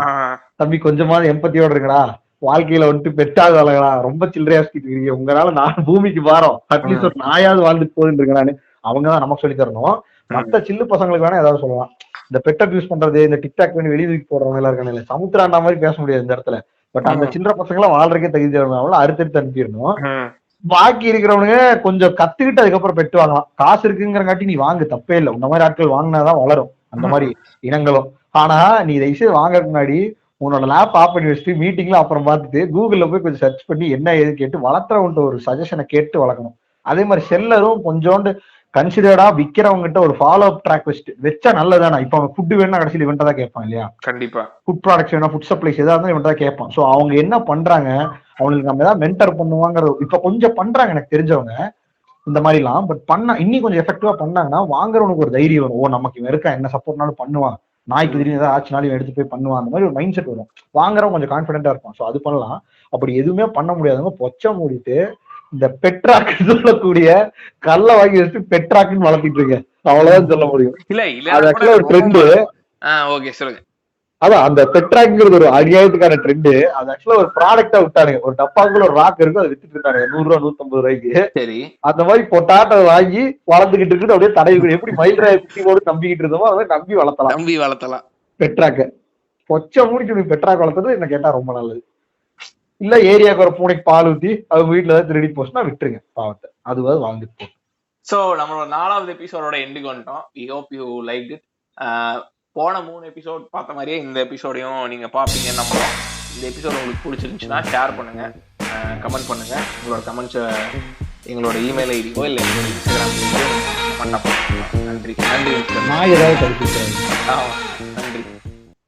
தம்பி கொஞ்சமாவது எம்பத்தியோட இருக்கடா, வாழ்க்கையில வந்துட்டு பெட்டாவது வளர்க்கடா, ரொம்ப சில்லறையா இருக்கீங்க, உங்களால நான் பூமிக்கு பாரோம், அட்லீஸ்ட் ஒரு நாயாவது வாழ்ந்துட்டு போகுதுன்னு இருக்கலான்னு அவங்கதான் நமக்கு சொல்லி தரணும். மத்த சில்லு பசங்களுக்கு வேணா ஏதாவது சொல்லலாம். இந்த பெட் அபியூஸ் பண்றது, இந்த டிக்டாக் பண்ணி வெளியே தூக்கி போடுறவங்க எல்லாம் இருக்காங்க, சமுத்திராண்டா மாதிரி பேச முடியாது இந்த இடத்துல. பட் அந்த சில்லற பசங்க எல்லாம் வாழ்றதுக்கே தகுதி அவங்கள அறுத்தெடுத்து அனுப்பிடணும். பாக்கி இருக்கிறவனுங்க கொஞ்சம் கத்துக்கிட்டு அதுக்கப்புறம் பெட்டு வாங்கலாம். காசு இருக்குங்கிறங்காட்டி நீ வாங்கு, தப்பே இல்லை. இந்த மாதிரி ஆட்கள் வாங்கினாதான் வளரும் அந்த மாதிரி இனங்களும். ஆனா நீ இதை விஷயம் வாங்கறதுக்கு முன்னாடி உன்னோட லேப் ஆஃப் பண்ணி வச்சுட்டு மீட்டிங்ல அப்புறம் பார்த்துட்டு கூகுள்ல போய் கொஞ்சம் சர்ச் பண்ணி என்ன ஏது கேட்டு வளர்த்துறவன்ட்டு ஒரு சஜஷனை கேட்டு வளர்க்கணும். அதே மாதிரி செல்லரும் கொஞ்சோண்டு கன்சிடர்டா விக்கிறவங்கிட்ட ஒரு ஃபாலோ அப் ட்ராக் வச்சா நல்லதானா? இப்ப அவங்க ஃபுட் வேணா கடைசியில் இவன்ட்ட தான் கேட்பான் இல்லையா? கண்டிப்பா ஃபுட் ப்ராடக்ட்ஸ் வேணா, ஃபுட் சப்ளைஸ் ஏதாவது இருந்தாலும் இவன்ட்ட தான் கேட்பான். ஸோ அவங்க என்ன பண்றாங்க, அவங்களுக்கு நம்ம ஏதாவது மென்டர் பண்ணுவாங்கிறது இப்ப கொஞ்சம் பண்றாங்க எனக்கு தெரிஞ்சவங்க இந்த மாதிரி எல்லாம். பட் பண்ணா இன்னும் கொஞ்சம் எஃபெக்டிவா பண்ணாங்கன்னா வாங்குறவனுக்கு ஒரு தைரியம் வரும். ஓ, நமக்கு இவன் இருக்கா, என்ன சப்போர்ட்னாலும் பண்ணுவான், நாய்க்கு திடீர்னு ஏதாவது ஆச்சுனாலும் எடுத்து போய் பண்ணுவான், அந்த மாதிரி ஒரு மைண்ட் செட் வரும். வாங்குறவன் கொஞ்சம் கான்பிடென்டா இருப்பான். ஸோ அது பண்ணலாம். அப்படி எதுவுமே பண்ண முடியாதவங்க பொச்சா மூடிட்டு இந்த பெட்ராக்கு சொல்லக்கூடிய கல்ல வாங்கி வச்சுட்டு பெட்ராக்குன்னு வளர்த்திட்டு இருக்க, அவ்வளவுதான் சொல்ல முடியும். இல்ல அது ஆக்சுவலா ஒரு ட்ரெண்ட். ஓகே சொல்லுங்க. அதான் அந்த பெட்ராக்ங்கிறது ஒரு அநியாயத்துக்கான ட்ரெண்ட். அது ஆக்சுவலா ஒரு ப்ராடக்டா விட்டானுங்க. ஒரு டப்பாக்குள்ள ஒரு ராக் இருக்கும், அதை வித்துட்டு இருக்காங்க 100 ரூபா 150 ரூபாய்க்கு. சரி, அந்த மாதிரி பொட்டாட்டோ வாங்கி வளர்ந்துகிட்டு இருக்கு. அப்படியே தடவி எப்படி மயில்ராய குட்டியோடு நம்பிக்கிட்டு இருந்தோமோ அதை நம்பி வளர்த்தலாம் பெட்ராக்க. பொச்ச மூடிக்கு நீ பெட்ராக் வளர்த்துறது என்ன கேட்டா ரொம்ப நல்லது. இல்ல ஏரியாவுக்கு ஒரு பூனைக்கு பால் ஊத்தி அவங்க வீட்டுல ஏதாவது திருடி போச்சுன்னா விட்டுருங்க பாவத்தை, அதுவாது வாழ்ந்துட்டு போகும். ஸோ நம்மளோட 4வது எபிசோடோட எண்டுக்கு வந்துட்டோம். We hope you like it. போன 3 எபிசோட் பார்த்த மாதிரியே இந்த எபிசோடையும் நீங்க பார்ப்பீங்கன்னு நம்புறோம். இந்த எபிசோட் உங்களுக்கு பிடிச்சிருந்துச்சுன்னா ஷேர் பண்ணுங்க, கமெண்ட் பண்ணுங்க. உங்களோட கமெண்ட்ஸை எங்களோட இமெயில் ஐடியோ இல்லை எங்களோட இன்ஸ்டாகிராம் கமெண்ட் பண்ணுங்க. நன்றி. நான் ஏதாவது கருத்து நன்றி.